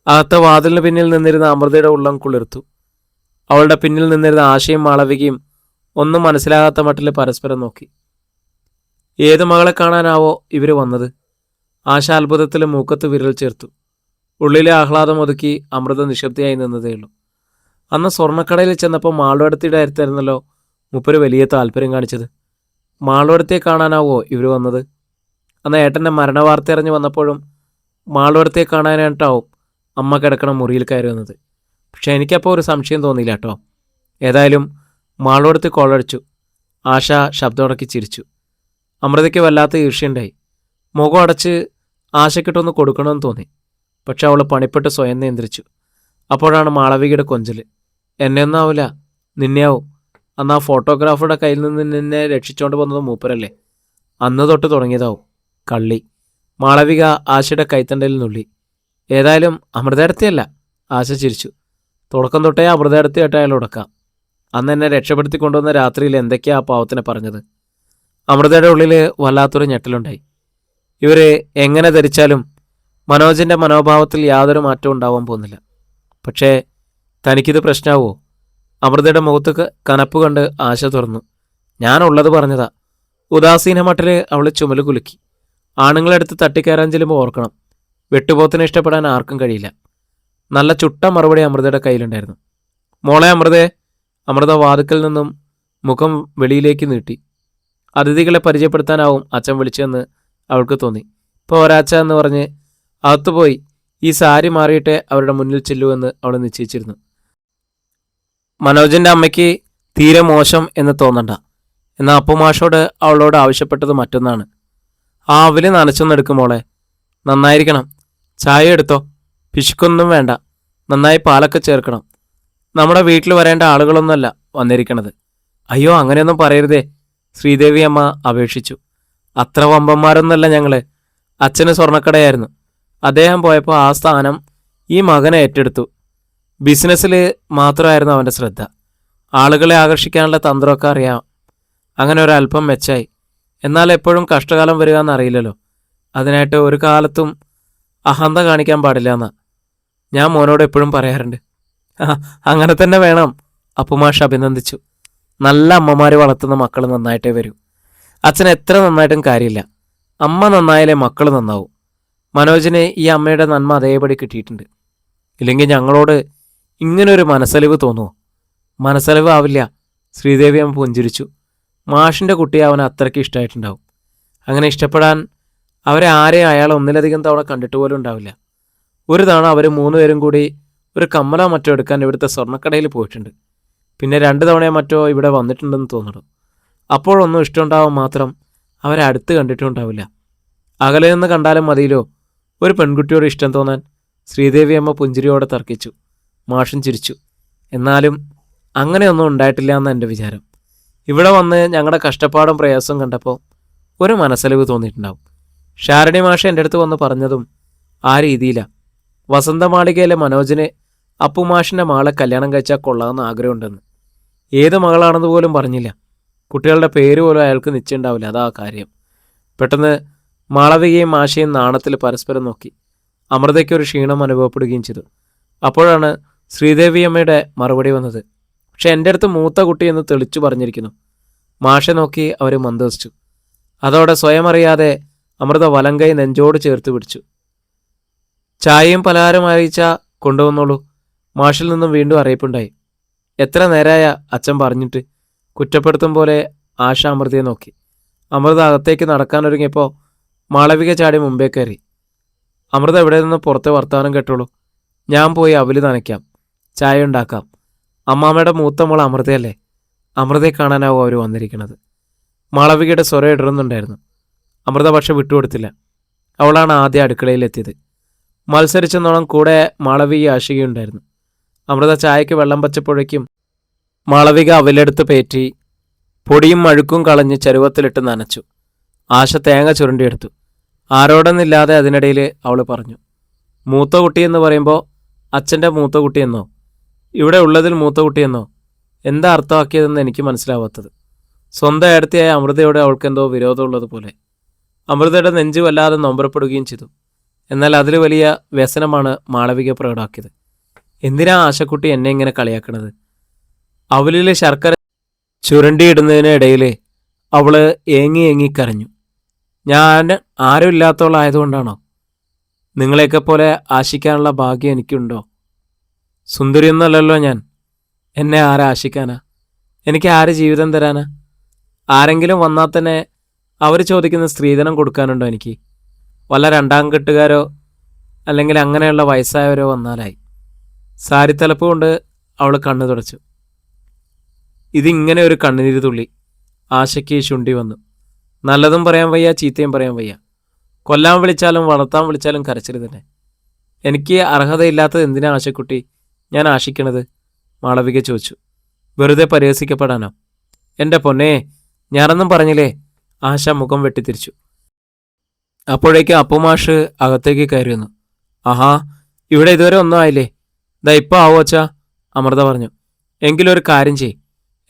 അകത്ത വാതിലിന് പിന്നിൽ നിന്നിരുന്ന അമൃതയുടെ ഉള്ളം കുളിർത്തു. അവളുടെ പിന്നിൽ നിന്നിരുന്ന ആശയും മാളവികയും ഒന്നും മനസ്സിലാകാത്ത മട്ടിൽ പരസ്പരം നോക്കി. ഏത് മകളെ കാണാനാവോ ഇവർ വന്നത്? ആശ അത്ഭുതത്തിൽ മൂക്കത്ത് വിരൽ ചേർത്തു. ഉള്ളിലെ ആഹ്ലാദം ഒതുക്കി അമൃത നിശബ്ദയായി നിന്നതേയുള്ളൂ. അന്ന് സ്വർണ്ണക്കടയിൽ ചെന്നപ്പോൾ മാളുവടത്തിയുടെ അടുത്തായിരുന്നല്ലോ മുപ്പര് വലിയ താല്പര്യം കാണിച്ചത്. മാളുവടത്തിയെ കാണാനാവോ ഇവർ വന്നത്? അന്ന് ഏട്ടൻ്റെ മരണവാർത്ത അറിഞ്ഞ് വന്നപ്പോഴും മാളുവടത്തിയെ കാണാനായിട്ടാവും അമ്മ കിടക്കണ മുറിയിൽ കയറി വന്നത്. പക്ഷെ എനിക്കപ്പോൾ ഒരു സംശയം തോന്നിയില്ല കേട്ടോ. ഏതായാലും മാളുവടത്തി കോളടിച്ചു. ആശ ശബ്ദമടക്കി ചിരിച്ചു. അമൃതയ്ക്ക് വല്ലാത്ത ഈർഷ്യണ്ടായി. മുഖം അടച്ച് ആശയ്ക്കിട്ടൊന്ന് കൊടുക്കണമെന്ന് തോന്നി. പക്ഷെ അവൾ പണിപ്പെട്ട് സ്വയം നിയന്ത്രിച്ചു. അപ്പോഴാണ് മാളവികയുടെ കൊഞ്ചൽ. എന്നെയൊന്നും ആവില്ല, നിന്നെയാവും. അന്ന് ആ ഫോട്ടോഗ്രാഫറുടെ കയ്യിൽ നിന്ന് നിന്നെ രക്ഷിച്ചുകൊണ്ട് പോകുന്നത് മൂപ്പരല്ലേ. അന്ന് തൊട്ട് തുടങ്ങിയതാവും കള്ളി. മാളവിക ആശയുടെ കൈത്തണ്ടയിൽ നുള്ളി. ഏതായാലും അമൃതയടത്തിയല്ല. ആശ ചിരിച്ചു. തുടക്കം തൊട്ടേ അമൃതയടത്തിയായിട്ട് അയാൾ ഉടക്കാം. അന്ന് എന്നെ രക്ഷപ്പെടുത്തി കൊണ്ടുവന്ന രാത്രിയിൽ എന്തൊക്കെയാ ആ പാവത്തിനെ പറഞ്ഞത്? അമൃതയുടെ ഉള്ളിൽ വല്ലാത്തൊരു ഞെട്ടലുണ്ടായി. ഇവരെ എങ്ങനെ ധരിച്ചാലും മനോജിൻ്റെ മനോഭാവത്തിൽ യാതൊരു മാറ്റവും ഉണ്ടാവാൻ പോകുന്നില്ല. പക്ഷേ തനിക്കിത് പ്രശ്നമാവോ? അമൃതയുടെ മുഖത്ത് കനപ്പ് കണ്ട് ആശ തുറന്നു. ഞാനുള്ളത് പറഞ്ഞതാ. ഉദാസീന മട്ടിൽ അവൾ ചുമല് കുലുക്കി. ആണുങ്ങളെടുത്ത് തട്ടിക്കയറാൻ ചെല്ലുമ്പോൾ ഓർക്കണം, വെട്ടുപോത്തിനെ ഇഷ്ടപ്പെടാൻ ആർക്കും കഴിയില്ല. നല്ല ചുട്ട മറുപടി അമൃതയുടെ കയ്യിലുണ്ടായിരുന്നു. മോളെ അമൃതേ. അമൃത വാതുക്കൽ നിന്നും മുഖം വെളിയിലേക്ക് നീട്ടി. അതിഥികളെ പരിചയപ്പെടുത്താനാവും അച്ഛൻ വിളിച്ചതെന്ന് അവൾക്ക് തോന്നി. ഇപ്പോൾ ഒരാച്ച എന്ന് പറഞ്ഞ് അകത്തുപോയി ഈ സാരി മാറിയിട്ട് അവരുടെ മുന്നിൽ ചെല്ലുമെന്ന് അവൾ നിശ്ചയിച്ചിരുന്നു. മനോജിൻ്റെ അമ്മയ്ക്ക് തീരെ മോശം എന്ന് തോന്നണ്ട. എന്നാൽ അപ്പുമാഷോട് അവളോട് ആവശ്യപ്പെട്ടത് മറ്റൊന്നാണ്. ആ അവല് നനച്ചൊന്നെടുക്കും മോളെ. നന്നായിരിക്കണം. ചായ എടുത്തോ. പിശുക്കൊന്നും വേണ്ട. നന്നായി പാലൊക്കെ ചേർക്കണം. നമ്മുടെ വീട്ടിൽ വരേണ്ട ആളുകളൊന്നുമല്ല വന്നിരിക്കണത്. അയ്യോ, അങ്ങനെയൊന്നും പറയരുതേ, ശ്രീദേവി അമ്മ അപേക്ഷിച്ചു. അത്ര വമ്പന്മാരൊന്നുമല്ല ഞങ്ങൾ. അച്ഛന് സ്വർണ്ണക്കടയായിരുന്നു. അദ്ദേഹം പോയപ്പോൾ ആ സ്ഥാനം ഈ മകനെ ഏറ്റെടുത്തു. ബിസിനസ്സിൽ മാത്രമായിരുന്നു അവൻ്റെ ശ്രദ്ധ. ആളുകളെ ആകർഷിക്കാനുള്ള തന്ത്രമൊക്കെ അറിയാം. അങ്ങനെ ഒരല്പം മെച്ചായി. എന്നാൽ എപ്പോഴും കഷ്ടകാലം വരിക എന്നറിയില്ലല്ലോ. അതിനായിട്ട് ഒരു കാലത്തും അഹന്ത കാണിക്കാൻ പാടില്ല എന്നാ ഞാൻ മോനോട് എപ്പോഴും പറയാറുണ്ട്. അങ്ങനെ തന്നെ വേണം, അപ്പുമാഷ് അഭിനന്ദിച്ചു. നല്ല അമ്മമാർ വളർത്തുന്ന മക്കൾ നന്നായിട്ടേ വരൂ. അച്ഛൻ എത്ര നന്നായിട്ടും കാര്യമില്ല. അമ്മ നന്നായാലേ മക്കൾ നന്നാവും. മനോജിന് ഈ അമ്മയുടെ നന്മ അതേപടി കിട്ടിയിട്ടുണ്ട്. ഇല്ലെങ്കിൽ ഞങ്ങളോട് ഇങ്ങനൊരു മനസ്സലിവ് തോന്നുമോ? മനസ്സലിവ് ആവില്ല. ശ്രീദേവി അമ്മ പുഞ്ചിരിച്ചു. മാഷിൻ്റെ കുട്ടിയെ അവന് അത്രയ്ക്ക് ഇഷ്ടമായിട്ടുണ്ടാവും. അങ്ങനെ ഇഷ്ടപ്പെടാൻ അവരെ ആരെയും അയാൾ ഒന്നിലധികം തവണ കണ്ടിട്ട് പോലും ഉണ്ടാവില്ല. ഒരു തവണ അവർ 3 പേരും കൂടി ഒരു കമ്മലോ മറ്റോ എടുക്കാൻ ഇവിടുത്തെ സ്വർണ്ണക്കടയിൽ പോയിട്ടുണ്ട്. പിന്നെ 2 തവണയോ മറ്റോ ഇവിടെ വന്നിട്ടുണ്ടെന്ന് തോന്നുന്നു. അപ്പോഴൊന്നും ഇഷ്ടമുണ്ടാവാൻ മാത്രം അവരെ അടുത്ത് കണ്ടിട്ടുണ്ടാവില്ല. അകലെ നിന്ന് കണ്ടാലും മതിയിലോ ഒരു പെൺകുട്ടിയോട് ഇഷ്ടം തോന്നാൻ? ശ്രീദേവി അമ്മ പുഞ്ചിരിയോടെ തർക്കിച്ചു. മാഷൻ ചിരിച്ചു. എന്നാലും അങ്ങനെയൊന്നും ഉണ്ടായിട്ടില്ല എന്ന് എൻ്റെ വിചാരം. ഇവിടെ വന്ന് ഞങ്ങളുടെ കഷ്ടപ്പാടും പ്രയാസവും കണ്ടപ്പോൾ ഒരു മനസ്സലിവ് തോന്നിയിട്ടുണ്ടാവും. ഷാരണി മാഷ എൻ്റെ അടുത്ത് വന്ന് പറഞ്ഞതും ആ രീതിയിലാണ്. വസന്തമാളികയിലെ മനോജിന് അപ്പുമാഷിൻ്റെ മകളെ കല്യാണം കഴിച്ചാൽ കൊള്ളാമെന്ന് ആഗ്രഹമുണ്ടെന്ന്. ഏത് മകളാണെന്ന് പോലും പറഞ്ഞില്ല. കുട്ടികളുടെ പേര് പോലും അയാൾക്ക് നിശ്ചയമുണ്ടാവില്ല. അതാ കാര്യം. പെട്ടെന്ന് മാളവികയും ആശയും നാണത്തിൽ പരസ്പരം നോക്കി. അമൃതയ്ക്കൊരു ക്ഷീണം അനുഭവപ്പെടുകയും ചെയ്തു. അപ്പോഴാണ് ശ്രീദേവിയമ്മയുടെ മറുപടി വന്നത്. പക്ഷെ എൻ്റെ അടുത്ത് മൂത്ത കുട്ടിയെന്ന് തെളിച്ചു പറഞ്ഞിരിക്കുന്നു. മാഷെ നോക്കി അവർ മന്ദസിച്ചു. അതോടെ സ്വയം അറിയാതെ അമൃത വലങ്കൈ നെഞ്ചോട് ചേർത്ത് പിടിച്ചു. ചായയും പലഹാരം അറിയിച്ച കൊണ്ടുവന്നോളൂ. മാഷിൽ നിന്നും വീണ്ടും അറിയിപ്പുണ്ടായി. എത്ര നേരായ അച്ഛൻ പറഞ്ഞിട്ട്? കുറ്റപ്പെടുത്തും പോലെ ആശ അമൃതയെ നോക്കി. അമൃത അകത്തേക്ക് നടക്കാനൊരുങ്ങിയപ്പോൾ മാളവിക ചാടി മുമ്പേ കയറി. അമൃത ഇവിടെ നിന്ന് പുറത്തെ വർത്തമാനം കേട്ടോളൂ. ഞാൻ പോയി അവല് നനയ്ക്കാം, ചായ ഉണ്ടാക്കാം. അമ്മാമ്മയുടെ മൂത്ത മോൾ അമൃതയല്ലേ? അമൃതയെ കാണാനാവും അവർ വന്നിരിക്കുന്നത്. മാളവികയുടെ സ്വരം ഇടറുന്നുണ്ടായിരുന്നു. അമൃത പക്ഷെ വിട്ടുകൊടുത്തില്ല. അവളാണ് ആദ്യം അടുക്കളയിലെത്തിയത്. മത്സരിച്ചെന്നോണം കൂടെ മാളവിക ആശികയുണ്ടായിരുന്നു. അമൃത ചായയ്ക്ക് വെള്ളം വച്ചപ്പോഴേക്കും മാളവിക അവലെടുത്ത് പേറ്റി പൊടിയും മഴുക്കും കളഞ്ഞ് ചരുവത്തിലിട്ട് നനച്ചു. ആശ തേങ്ങ ചുരുണ്ടിയെടുത്തു. ആരോടൊന്നില്ലാതെ അതിനിടയിൽ അവൾ പറഞ്ഞു, മൂത്ത കുട്ടിയെന്ന് പറയുമ്പോൾ അച്ഛൻ്റെ മൂത്ത കുട്ടിയെന്നോ ഇവിടെ ഉള്ളതിൽ മൂത്ത കുട്ടിയെന്നോ എന്താ അർത്ഥമാക്കിയതെന്ന് എനിക്ക് മനസ്സിലാവാത്തത്. സ്വന്തം ഏടത്തിയായ അമൃതയോട് അവൾക്കെന്തോ വിരോധമുള്ളതുപോലെ. അമൃതയുടെ നെഞ്ച് വല്ലാതെ നൊമ്പരപ്പെടുകയും ചെയ്തു. എന്നാൽ അതിൽ വലിയ വ്യസനമാണ് മാളവിക പ്രകടമാക്കിയത്. എന്തിനാ ആശക്കുട്ടി എന്നെ ഇങ്ങനെ കളിയാക്കണത്? അവലിലെ ശർക്കര ചുരണ്ടിയിടുന്നതിനിടയിൽ അവള് ഏങ്ങി കരഞ്ഞു. ഞാൻ ആരും ഇല്ലാത്തവളായതുകൊണ്ടാണോ? നിങ്ങളെയൊക്കെ പോലെ ആശിക്കാനുള്ള ഭാഗ്യം എനിക്കുണ്ടോ? സുന്ദരിയൊന്നുമല്ലല്ലോ ഞാൻ. എന്നെ ആരാ ആശിക്കാനാ? എനിക്ക് ആര് ജീവിതം തരാനാ? ആരെങ്കിലും വന്നാൽ തന്നെ അവർ ചോദിക്കുന്ന സ്ത്രീധനം കൊടുക്കാനുണ്ടോ എനിക്ക്? വല്ല രണ്ടാം കെട്ടുകാരോ അല്ലെങ്കിൽ അങ്ങനെയുള്ള വയസ്സായവരോ വന്നാലായി. സാരിത്തലപ്പ് കൊണ്ട് അവൾ കണ്ണു തുടച്ചു. ഇതിങ്ങനെ ഒരു കണ്ണുനീര് തുള്ളി ആശയ്ക്ക് ശുണ്ടി വന്നു. നല്ലതും പറയാൻ വയ്യ, ചീത്തയും പറയാൻ വയ്യ. കൊല്ലാൻ വിളിച്ചാലും വളർത്താൻ വിളിച്ചാലും കരച്ചിൽ തന്നെ. എനിക്ക് അർഹതയില്ലാത്തത് എന്തിനാ ആശക്കുട്ടി ഞാൻ ആശിക്കണത്? മാളവിക ചോദിച്ചു. വെറുതെ പരിഹസിക്കപ്പെടാനോ? എൻ്റെ പൊന്നേ, ഞാനൊന്നും പറഞ്ഞില്ലേ? ആശ മുഖം വെട്ടിത്തിരിച്ചു. അപ്പോഴേക്കും അപ്പുമാഷ് അകത്തേക്ക് കയറി വന്നു. ആഹാ, ഇവിടെ ഇതുവരെ ഒന്നും ആയില്ലേ? ദാ ഇപ്പം ആവോ അച്ഛാ, അമൃത പറഞ്ഞു. എങ്കിലും ഒരു കാര്യം ചെയ്,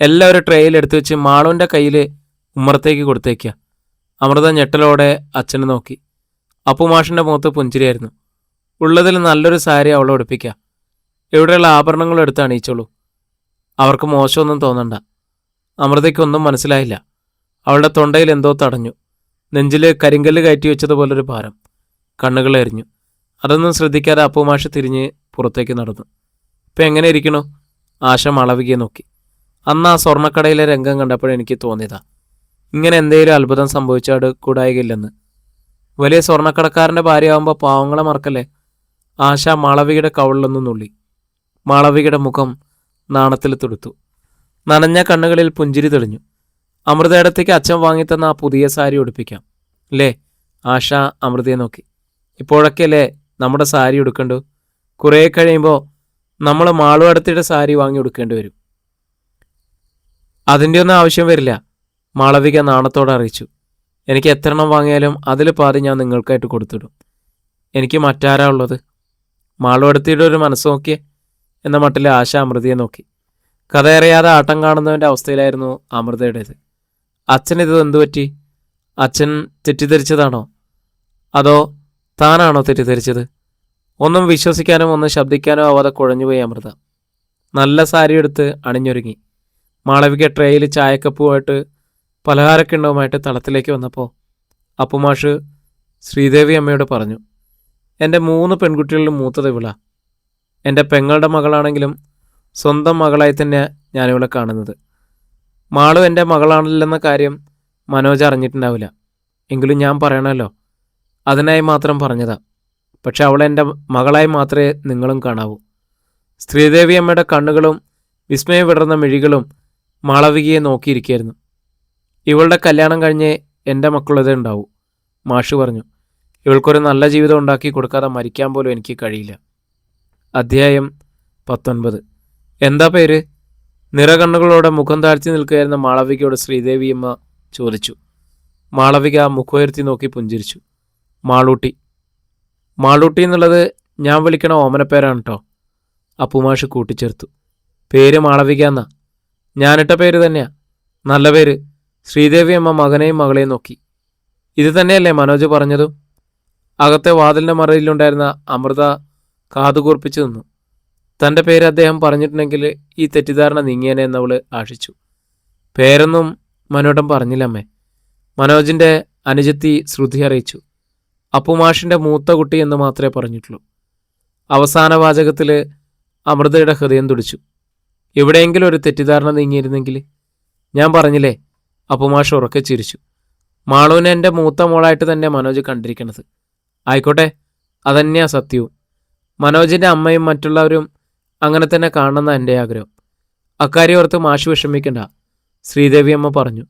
എല്ലാവരും ട്രേയിൽ എടുത്തു വെച്ച് മാളുവിൻ്റെ കയ്യിൽ ഉമ്മറത്തേക്ക് കൊടുത്തേക്കുക. അമൃത ഞെട്ടലോടെ അച്ഛനെ നോക്കി. അപ്പുമാഷിൻ്റെ മുഖത്ത് പുഞ്ചിരിയായിരുന്നു. ഉള്ളതിൽ നല്ലൊരു സാരി അവളെ ഉടുപ്പിക്കുക. ഇവിടെയുള്ള ആഭരണങ്ങൾ എടുത്ത് അണിയിച്ചോളൂ. അവർക്ക് മോശമൊന്നും തോന്നണ്ട. അമൃതയ്ക്കൊന്നും മനസ്സിലായില്ല. അവളുടെ തൊണ്ടയിൽ എന്തോ തടഞ്ഞു. നെഞ്ചിൽ കരിങ്കല്ല് കയറ്റി വെച്ചതുപോലൊരു ഭാരം. കണ്ണുകൾ എറിഞ്ഞു. അതൊന്നും ശ്രദ്ധിക്കാതെ അപ്പുമാഷ് തിരിഞ്ഞ് പുറത്തേക്ക് നടന്നു. ഇപ്പം എങ്ങനെ ഇരിക്കണോ? ആശ മാളവികയെ നോക്കി. അന്ന് ആ സ്വർണ്ണക്കടയിലെ രംഗം കണ്ടപ്പോഴെനിക്ക് തോന്നിയതാ, ഇങ്ങനെ എന്തെങ്കിലും അത്ഭുതം സംഭവിച്ചാട് കൂടായികില്ലെന്ന്. വലിയ സ്വർണ്ണക്കടക്കാരൻ്റെ ഭാര്യയാവുമ്പോൾ പാവങ്ങളെ മറക്കല്ലേ? ആശ മാളവികയുടെ കവിളിലൊന്നും നുള്ളി. മാളവികയുടെ മുഖം നാണത്തിൽ തുടുത്തു. നനഞ്ഞ കണ്ണുകളിൽ പുഞ്ചിരി തെളിഞ്ഞു. അമൃതയിടത്തേക്ക് അച്ഛൻ വാങ്ങിത്തന്ന ആ പുതിയ സാരി ഉടുപ്പിക്കാം അല്ലേ? ആശ അമൃതയെ നോക്കി. ഇപ്പോഴൊക്കെയല്ലേ നമ്മുടെ സാരി ഉടുക്കണ്ടു. കുറേ കഴിയുമ്പോൾ നമ്മൾ മാളുവടത്തിയുടെ സാരി വാങ്ങി ഉടുക്കേണ്ടി വരും. അതിൻ്റെ ഒന്നും ആവശ്യം വരില്ല, മാളവിക നാണത്തോടെ അറിയിച്ചു. എനിക്ക് എത്ര എണ്ണം വാങ്ങിയാലും അതിൽ പാതി ഞാൻ നിങ്ങൾക്കായിട്ട് കൊടുത്തിടും. എനിക്ക് മറ്റാരാ ഉള്ളത്? മാളുവടത്തിയുടെ ഒരു മനസ്സ് നോക്കിയേ എന്ന മട്ടിൽ ആശ അമൃതയെ നോക്കി. കഥയറിയാതെ ആട്ടം കാണുന്നവൻ്റെ അവസ്ഥയിലായിരുന്നു അമൃതയുടേത്. അച്ഛനിത് എന്തുപറ്റി? അച്ഛൻ തെറ്റിദ്ധരിച്ചതാണോ? അതോ താനാണോ തെറ്റിദ്ധരിച്ചത്? ഒന്നും വിശ്വസിക്കാനോ ഒന്നും ശബ്ദിക്കാനോ ആവാതെ കുഴഞ്ഞുപോയി അമൃത. നല്ല സാരി എടുത്ത് അണിഞ്ഞൊരുങ്ങി. മാളവിക ട്രേയിൽ ചായക്കപ്പുമായിട്ട് പലഹാരക്കിണ്ണവുമായിട്ട് തളത്തിലേക്ക് വന്നപ്പോൾ അപ്പുമാഷ് ശ്രീദേവി അമ്മയോട് പറഞ്ഞു, എൻ്റെ 3 പെൺകുട്ടികളിലും മൂത്തത് ഇവളാ. എൻ്റെ പെങ്ങളുടെ മകളാണെങ്കിലും സ്വന്തം മകളായി തന്നെ ഞാനിവളെ കാണുന്നത്. മാളു എൻ്റെ മകളാണില്ലെന്ന കാര്യം മനോജ് അറിഞ്ഞിട്ടുണ്ടാവില്ല. എങ്കിലും ഞാൻ പറയണമല്ലോ, അതിനായി മാത്രം പറഞ്ഞതാ. പക്ഷെ അവളെ എൻ്റെ മകളായി മാത്രമേ നിങ്ങളും കാണാവൂ. ശ്രീദേവി അമ്മയുടെ കണ്ണുകളും വിസ്മയം വിടർന്ന മിഴികളും മാളവികയെ നോക്കിയിരിക്കുകയായിരുന്നു. ഇവളുടെ കല്യാണം കഴിഞ്ഞ് എൻ്റെ മക്കളുടെ ഉണ്ടാവൂ, മാഷു പറഞ്ഞു. ഇവൾക്കൊരു നല്ല ജീവിതം ഉണ്ടാക്കി കൊടുക്കാതെ മരിക്കാൻ പോലും എനിക്ക് കഴിയില്ല. അധ്യായം 19. എന്താ പേര്? നിറകണ്ണുകളോടെ മുഖം താഴ്ത്തി നിൽക്കുകയായിരുന്ന മാളവികയോട് ശ്രീദേവിയമ്മ ചോദിച്ചു. മാളവിക മുഖമുയർത്തി നോക്കി പുഞ്ചിരിച്ചു. മാളൂട്ടി. മാളൂട്ടി എന്നുള്ളത് ഞാൻ വിളിക്കണ ഓമനപ്പേരാണ് കേട്ടോ, അപ്പുമാഷ് കൂട്ടിച്ചേർത്തു. പേര് മാളവിക എന്നാ. ഞാനിട്ട പേര് തന്നെയാ, നല്ല പേര്. ശ്രീദേവിയമ്മ മകനെയും മകളെയും നോക്കി. ഇത് തന്നെയല്ലേ മനോജ് പറഞ്ഞതും? അകത്തെ വാതിലിൻ്റെ മറയിലുണ്ടായിരുന്ന അമൃത കാതുകൂർപ്പിച്ചു നിന്നു. തൻ്റെ പേര് അദ്ദേഹം പറഞ്ഞിട്ടുണ്ടെങ്കിൽ ഈ തെറ്റിദ്ധാരണ നീങ്ങിയേനെ എന്നവൾ ആശിച്ചു. പേരൊന്നും മനോടം പറഞ്ഞില്ലമ്മേ. മനോജിൻ്റെ അനുജത്തി ശ്രുതി അറിയിച്ചു. അപ്പുമാഷിൻ്റെ മൂത്ത കുട്ടി എന്ന് മാത്രമേ പറഞ്ഞിട്ടുള്ളൂ. അവസാന വാചകത്തിൽ അമൃതയുടെ ഹൃദയം തുടിച്ചു. എവിടെയെങ്കിലും ഒരു തെറ്റിദ്ധാരണ നീങ്ങിയിരുന്നെങ്കിൽ. ഞാൻ പറഞ്ഞില്ലേ, അപ്പുമാഷ് ഉറക്കെ ചിരിച്ചു. മാളുവിനെ എൻ്റെ മൂത്ത മോളായിട്ട് തന്നെ മനോജ് കണ്ടിരിക്കണത്. ആയിക്കോട്ടെ, അതന്നെയാ സത്യവും. മനോജിൻ്റെ അമ്മയും മറ്റുള്ളവരും അങ്ങനെ തന്നെ കാണണമെന്ന എൻ്റെ ആഗ്രഹം. അക്കാര്യം ഓർത്ത് മാഷ് വിഷമിക്കണ്ട, ശ്രീദേവി അമ്മ പറഞ്ഞു.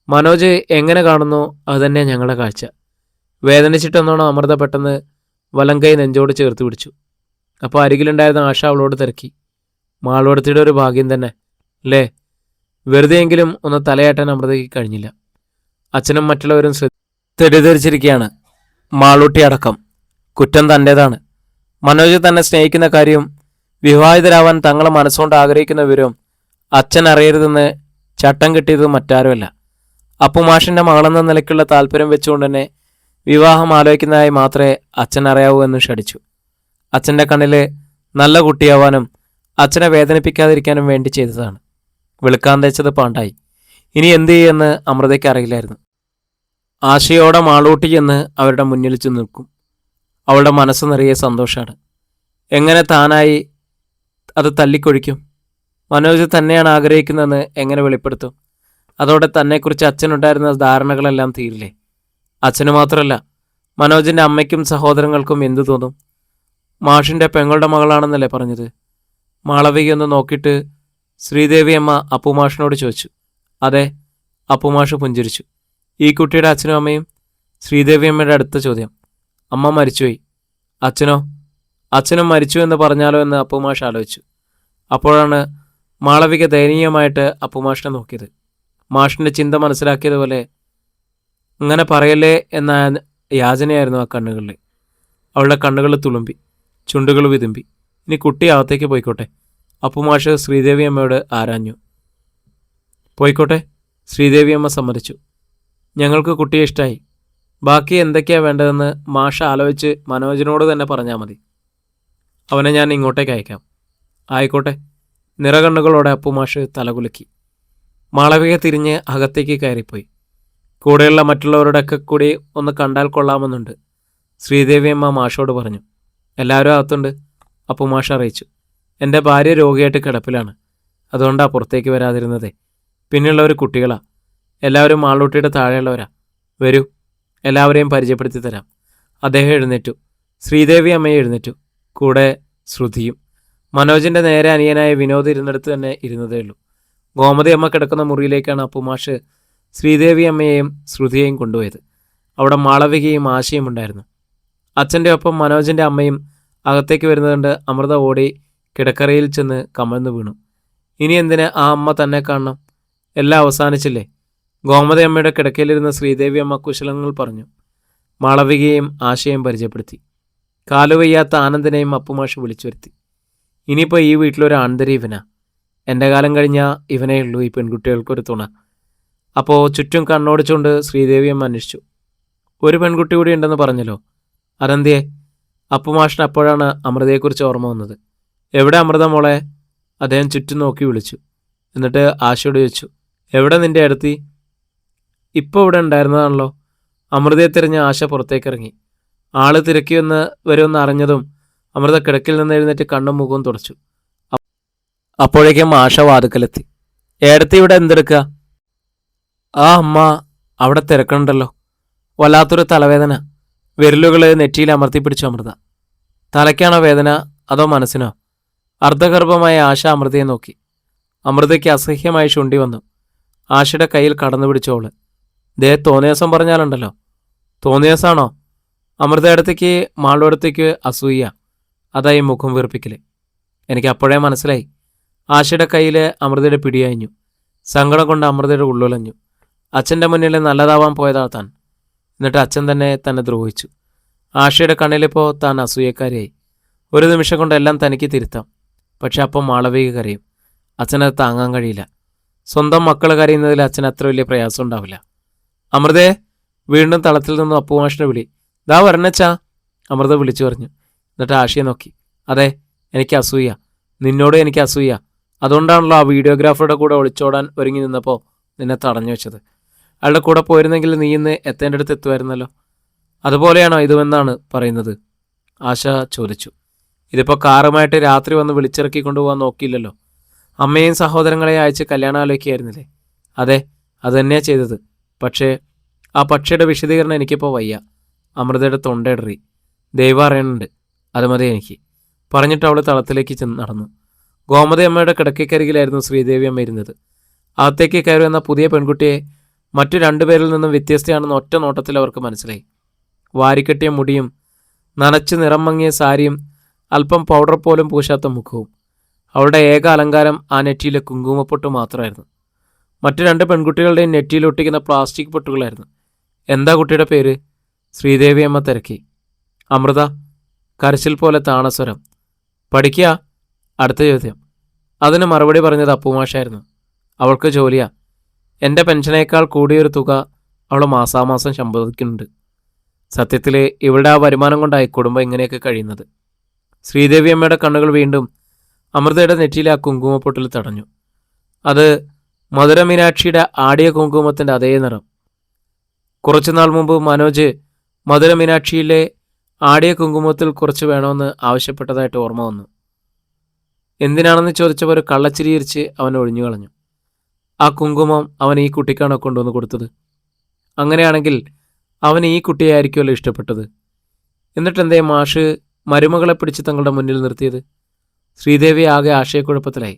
മനോജ് എങ്ങനെ കാണുന്നോ അതുതന്നെ ഞങ്ങളുടെ കാഴ്ച. വേദനിച്ചിട്ടെന്നോണം അമൃത പെട്ടെന്ന് വലങ്കൈ നെഞ്ചോട് ചേർത്ത് പിടിച്ചു. അപ്പോൾ അരികിലുണ്ടായിരുന്ന ആശ അവളോട് തിരക്കി. മാളോടത്തിയുടെ ഒരു ഭാഗ്യം തന്നെ അല്ലേ? വെറുതെയെങ്കിലും ഒന്ന് തലയാട്ടാൻ അമൃതയ്ക്ക് കഴിഞ്ഞില്ല. അച്ഛനും മറ്റുള്ളവരും തെറ്റിദ്ധരിച്ചിരിക്കുകയാണ്. മാളൂട്ടി അടക്കം. കുറ്റം തൻ്റേതാണ്. മനോജ് തന്നെ സ്നേഹിക്കുന്ന കാര്യവും വിവാഹിതരാവാൻ തങ്ങളെ മനസ്സുകൊണ്ട് ആഗ്രഹിക്കുന്ന വിവരവും അച്ഛൻ അറിയരുതെന്ന് ചട്ടം കിട്ടിയത് മറ്റാരുമല്ല. അപ്പുമാഷിൻ്റെ മകളെന്ന നിലയ്ക്കുള്ള താല്പര്യം വെച്ചുകൊണ്ട് തന്നെ വിവാഹം ആലോചിക്കുന്നതായി മാത്രമേ അച്ഛൻ അറിയാവൂ എന്ന് ക്ഷണിച്ചു. അച്ഛൻ്റെ കണ്ണിൽ നല്ല കുട്ടിയാവാനും അച്ഛനെ വേദനിപ്പിക്കാതിരിക്കാനും വേണ്ടി ചെയ്തതാണ്. വെളുക്കാൻ തേച്ചത് പാണ്ടായി. ഇനി എന്ത് ചെയ്യുമെന്ന് അമൃതയ്ക്ക് അറിയില്ലായിരുന്നു. ആശയോടെ മാളൂട്ടി എന്ന് അവരുടെ മുന്നിൽ ചെന്ന് നിൽക്കും. അവളുടെ മനസ്സ് നിറയെ സന്തോഷമാണ്. എങ്ങനെ താനായി അത് തല്ലിക്കൊഴിക്കും? മനോജ് തന്നെയാണ് ആഗ്രഹിക്കുന്നതെന്ന് എങ്ങനെ വെളിപ്പെടുത്തും? അതോടെ തന്നെക്കുറിച്ച് അച്ഛനുണ്ടായിരുന്ന ധാരണകളെല്ലാം തീരില്ലേ? അച്ഛന് മാത്രമല്ല, മനോജിൻ്റെ അമ്മയ്ക്കും സഹോദരങ്ങൾക്കും എന്തു തോന്നും? മാഷിൻ്റെ പെങ്ങളുടെ മകളാണെന്നല്ലേ പറഞ്ഞത്? മാളവികയൊന്ന് നോക്കിയിട്ട് ശ്രീദേവി അമ്മ അപ്പുമാഷിനോട് ചോദിച്ചു. അതെ, അപ്പുമാഷ് പുഞ്ചിരിച്ചു. ഈ കുട്ടിയുടെ അച്ഛനും അമ്മയും? ശ്രീദേവി അമ്മയുടെ അടുത്ത ചോദ്യം. അമ്മ മരിച്ചുപോയി. അച്ഛനോ? അച്ഛനും മരിച്ചു എന്ന് പറഞ്ഞാലോ എന്ന് അപ്പുമാഷ് ആലോചിച്ചു. അപ്പോഴാണ് മാളവിക ദയനീയമായിട്ട് അപ്പുമാഷിനെ നോക്കിയത്. മാഷിൻ്റെ ചിന്ത മനസ്സിലാക്കിയതുപോലെ അങ്ങനെ പറയല്ലേ എന്ന യാചനയായിരുന്നു ആ കണ്ണുകളിൽ. അവളുടെ കണ്ണുകൾ തുളുമ്പി, ചുണ്ടുകൾ വിതുമ്പി. ഇനി കുട്ടി അകത്തേക്ക് പോയിക്കോട്ടെ, അപ്പുമാഷ് ശ്രീദേവി അമ്മയോട് ആരാഞ്ഞു. പോയിക്കോട്ടെ, ശ്രീദേവി അമ്മ സമ്മതിച്ചു. ഞങ്ങൾക്ക് കുട്ടിയെ ഇഷ്ടമായി. ബാക്കി എന്തൊക്കെയാണ് വേണ്ടതെന്ന് മാഷ് ആലോചിച്ച് മനോജിനോട് തന്നെ പറഞ്ഞാൽ മതി. അവനെ ഞാൻ ഇങ്ങോട്ടേക്ക് അയക്കാം. ആയിക്കോട്ടെ. നിറകണ്ണുകളോടെ അപ്പുമാഷ് തലകുലുക്കി. മാളവിക തിരിഞ്ഞ് അകത്തേക്ക് കയറിപ്പോയി. കൂടെയുള്ള മറ്റുള്ളവരുടെയൊക്കെ കൂടി ഒന്ന് കണ്ടാൽ കൊള്ളാമെന്നുണ്ട്, ശ്രീദേവി അമ്മ മാഷോട് പറഞ്ഞു. എല്ലാവരും അകത്തുണ്ട്, അപ്പുമാഷ് അറിയിച്ചു. എൻ്റെ ഭാര്യ രോഗിയായിട്ട് കിടപ്പിലാണ്, അതുകൊണ്ടാണ് പുറത്തേക്ക് വരാതിരുന്നതേ. പിന്നെയുള്ളവർ കുട്ടികളാ. എല്ലാവരും മാളൂട്ടിയുടെ താഴെയുള്ളവരാ. വരൂ, എല്ലാവരെയും പരിചയപ്പെടുത്തി തരാം. അദ്ദേഹം എഴുന്നേറ്റു. ശ്രീദേവി അമ്മയെ എഴുന്നേറ്റു. കൂടെ ശ്രുതിയും. മനോജിൻ്റെ നേരെ അനിയനായ വിനോദ് ഇരുന്നിടത്ത് തന്നെ ഇരുന്നതേ ഉള്ളൂ. ഗോമതി അമ്മ കിടക്കുന്ന മുറിയിലേക്കാണ് അപ്പുമാഷ് ശ്രീദേവി അമ്മയെയും ശ്രുതിയെയും കൊണ്ടുപോയത്. അവിടെ മാളവികയും ആശയും ഉണ്ടായിരുന്നു. അച്ഛൻ്റെ ഒപ്പം മനോജിൻ്റെ അമ്മയും അകത്തേക്ക് വരുന്നതുകൊണ്ട് അമൃത ഓടി കിടക്കറയിൽ ചെന്ന് കമഴ്ന്നു വീണു. ഇനി എന്തിന് ആ അമ്മ തന്നെ കാണണം? എല്ലാം അവസാനിച്ചില്ലേ? ഗോമതി അമ്മയുടെ കിടക്കയിലിരുന്ന ശ്രീദേവി അമ്മ കുശലങ്ങൾ പറഞ്ഞു. മാളവികയും ആശയും പരിചയപ്പെടുത്തി. കാലുവയ്യാത്ത ആനന്ദിനെയും അപ്പുമാഷ് വിളിച്ചു വരുത്തി. ഇനിയിപ്പോൾ ഈ വീട്ടിലൊരു ആന്തരി ഇവനാ. എൻ്റെ കാലം കഴിഞ്ഞാൽ ഇവനേ ഉള്ളൂ ഈ പെൺകുട്ടികൾക്കൊരു തുണ. അപ്പോൾ ചുറ്റും കണ്ണോടിച്ചുകൊണ്ട് ശ്രീദേവി അമ്മ അന്വേഷിച്ചു. ഒരു പെൺകുട്ടി കൂടി ഉണ്ടെന്ന് പറഞ്ഞല്ലോ, അനന്തിയെ? അപ്പുമാഷിന് അപ്പോഴാണ് അമൃതയെക്കുറിച്ച് ഓർമ്മ വന്നത്. എവിടെ അമൃത മോളെ? അദ്ദേഹം ചുറ്റും നോക്കി വിളിച്ചു. എന്നിട്ട് ആശയോട് ചോദിച്ചു, എവിടെ നിൻ്റെ അടുത്തി? ഇപ്പോൾ ഇവിടെ ഉണ്ടായിരുന്നതാണല്ലോ. അമൃതയെ തിരഞ്ഞ് ആശ പുറത്തേക്കിറങ്ങി. ആള് തിരക്കിയൊന്ന് വരുമെന്ന് അറിഞ്ഞതും അമൃത കിടക്കിൽ നിന്ന് എഴുന്നേറ്റ് കണ്ണും മുഖവും തുടച്ചു. അപ്പോഴേക്കും ആശ വാതുക്കലെത്തി. ഏടത്തി ഇവിടെ എന്തെടുക്കുക? ആ അമ്മ അവിടെ തിരക്കണുണ്ടല്ലോ. വല്ലാത്തൊരു തലവേദന. വിരലുകൾ നെറ്റിയിൽ അമർത്തിപ്പിടിച്ചു അമൃത. തലയ്ക്കാണോ വേദന അതോ മനസ്സിനോ? അർദ്ധഗർഭമായ ആശ അമൃതയെ നോക്കി. അമൃതയ്ക്ക് അസഹ്യമായി ചുണ്ടി വന്നു. ആശയുടെ കയ്യിൽ കടന്നു പിടിച്ചോള്. ദേ തോന്നിയാസം പറഞ്ഞാലുണ്ടല്ലോ. തോന്നിയാസാണോ? അമൃതയിടത്തേക്ക് മാളുടത്തേക്ക് അസൂയ, അതായി മുഖം വീർപ്പിക്കല്. എനിക്ക് അപ്പോഴേ മനസ്സിലായി. ആശയുടെ കയ്യിൽ അമൃതയുടെ പിടിയഴിഞ്ഞു. സങ്കടം കൊണ്ട് അമൃതയുടെ ഉള്ളുലഞ്ഞു. അച്ഛൻ്റെ മുന്നിൽ നല്ലതാവാൻ പോയതാ താൻ. എന്നിട്ട് അച്ഛൻ തന്നെ ദ്രോഹിച്ചു. ആശയുടെ കണ്ണിലിപ്പോൾ താൻ അസൂയക്കാരിയായി. ഒരു നിമിഷം കൊണ്ട് എല്ലാം തനിക്ക് തിരുത്താം. പക്ഷെ അപ്പം മാളവിക കരയും. അച്ഛനത് താങ്ങാൻ കഴിയില്ല. സ്വന്തം മക്കൾ കരയുന്നതിൽ അച്ഛന് അത്ര വലിയ പ്രയാസം ഉണ്ടാവില്ല. അമൃതേ, വീണ്ടും തളത്തിൽ നിന്നും അപ്പുമാഷിനെ വിളി. ദാ വരണച്ചാ, അമൃത വിളിച്ചു പറഞ്ഞു. എന്നിട്ട് ആഷിയെ നോക്കി. അതെ, എനിക്ക് അസൂയ, നിന്നോട് എനിക്ക് അസൂയ. അതുകൊണ്ടാണല്ലോ ആ വീഡിയോഗ്രാഫറുടെ കൂടെ ഒളിച്ചോടാൻ ഒരുങ്ങി നിന്നപ്പോൾ നിന്നെ തടഞ്ഞു വെച്ചത്. അയാളുടെ കൂടെ പോയിരുന്നെങ്കിൽ നീ ഇന്ന് എത്തേണ്ട അടുത്ത് എത്തുമായിരുന്നല്ലോ. അതുപോലെയാണോ ഇതുമെന്നാണ് പറയുന്നത്? ആശ ചോദിച്ചു. ഇതിപ്പോൾ കാറുമായിട്ട് രാത്രി വന്ന് വിളിച്ചിറക്കി കൊണ്ടുപോകാൻ നോക്കിയില്ലല്ലോ. അമ്മയും സഹോദരങ്ങളെ അയച്ച് കല്യാണാലോചിക്കുകയായിരുന്നില്ലേ? അതെ, അതുതന്നെയാണ് ചെയ്തത്. പക്ഷേ ആ പക്ഷിയുടെ വിശദീകരണം എനിക്കിപ്പോൾ വയ്യ. അമൃതയുടെ തൊണ്ടയിടറി. ദൈവം അറിയണുണ്ട്, അത് മതി എനിക്ക്, പറഞ്ഞിട്ട് അവൾ തളത്തിലേക്ക് നടന്നു. ഗോമതയമ്മയുടെ കിടക്കക്കരികിലായിരുന്നു ശ്രീദേവി അമ്മ ഇരുന്നത്. അകത്തേക്ക് കയറി വന്ന പുതിയ പെൺകുട്ടിയെ മറ്റു രണ്ടുപേരിൽ നിന്നും വ്യത്യസ്തയാണെന്ന് ഒറ്റ നോട്ടത്തിൽ അവർക്ക് മനസ്സിലായി. വാരിക്കെട്ടിയ മുടിയും നനച്ച് നിറം മങ്ങിയ സാരിയും അല്പം പൗഡർ പോലും പൂശാത്ത മുഖവും. അവളുടെ ഏക അലങ്കാരം ആ നെറ്റിയിലെ കുങ്കുമപ്പൊട്ട് മാത്രമായിരുന്നു. മറ്റു രണ്ട് പെൺകുട്ടികളുടെയും നെറ്റിയിൽ ഒട്ടിക്കുന്ന പ്ലാസ്റ്റിക് പൊട്ടുകളായിരുന്നു. എന്താ കുട്ടിയുടെ പേര്? ശ്രീദേവി അമ്മ തിരക്കി. അമൃത. കരച്ചിൽ പോലെ താണസ്വരം. പഠിക്കുക? അടുത്ത ചോദ്യം. അതിന് മറുപടി പറഞ്ഞത് അപ്പുമാഷായിരുന്നു. അവൾക്ക് ജോലിയാ. എൻ്റെ പെൻഷനേക്കാൾ കൂടിയൊരു തുക അവൾ മാസാമാസം ശമ്പളിക്കുന്നുണ്ട്. സത്യത്തിൽ ഇവളുടെ ആ വരുമാനം കൊണ്ടായി കുടുംബം ഇങ്ങനെയൊക്കെ കഴിയുന്നത്. ശ്രീദേവി അമ്മയുടെ കണ്ണുകൾ വീണ്ടും അമൃതയുടെ നെറ്റിയിലെ ആ കുങ്കുമപ്പൊട്ടിൽ തടഞ്ഞു. അത് മധുരമീനാക്ഷിയുടെ ആടിയ കുങ്കുമത്തിൻ്റെ അതേ നിറം. കുറച്ചുനാൾ മുമ്പ് മനോജ് മധുരമീനാക്ഷിയിലെ ആടിയ കുങ്കുമത്തിൽ കുറച്ച് വേണമെന്ന് ആവശ്യപ്പെട്ടതായിട്ട് ഓർമ്മ വന്നു. എന്തിനാണെന്ന് ചോദിച്ചപ്പോൾ ഒരു കള്ളച്ചിരിയിരിച്ച് അവൻ ഒഴിഞ്ഞു കളഞ്ഞു. ആ കുങ്കുമം അവൻ ഈ കുട്ടിക്കാണോ കൊണ്ടുവന്ന് കൊടുത്തത്? അങ്ങനെയാണെങ്കിൽ അവൻ ഈ കുട്ടിയായിരിക്കുമല്ലോ ഇഷ്ടപ്പെട്ടത്. എന്നിട്ടെന്തേ മാഷ് മരുമകളെ പിടിച്ച് തങ്ങളുടെ മുന്നിൽ നിർത്തിയത്? ശ്രീദേവി ആകെ ആശയക്കുഴപ്പത്തിലായി.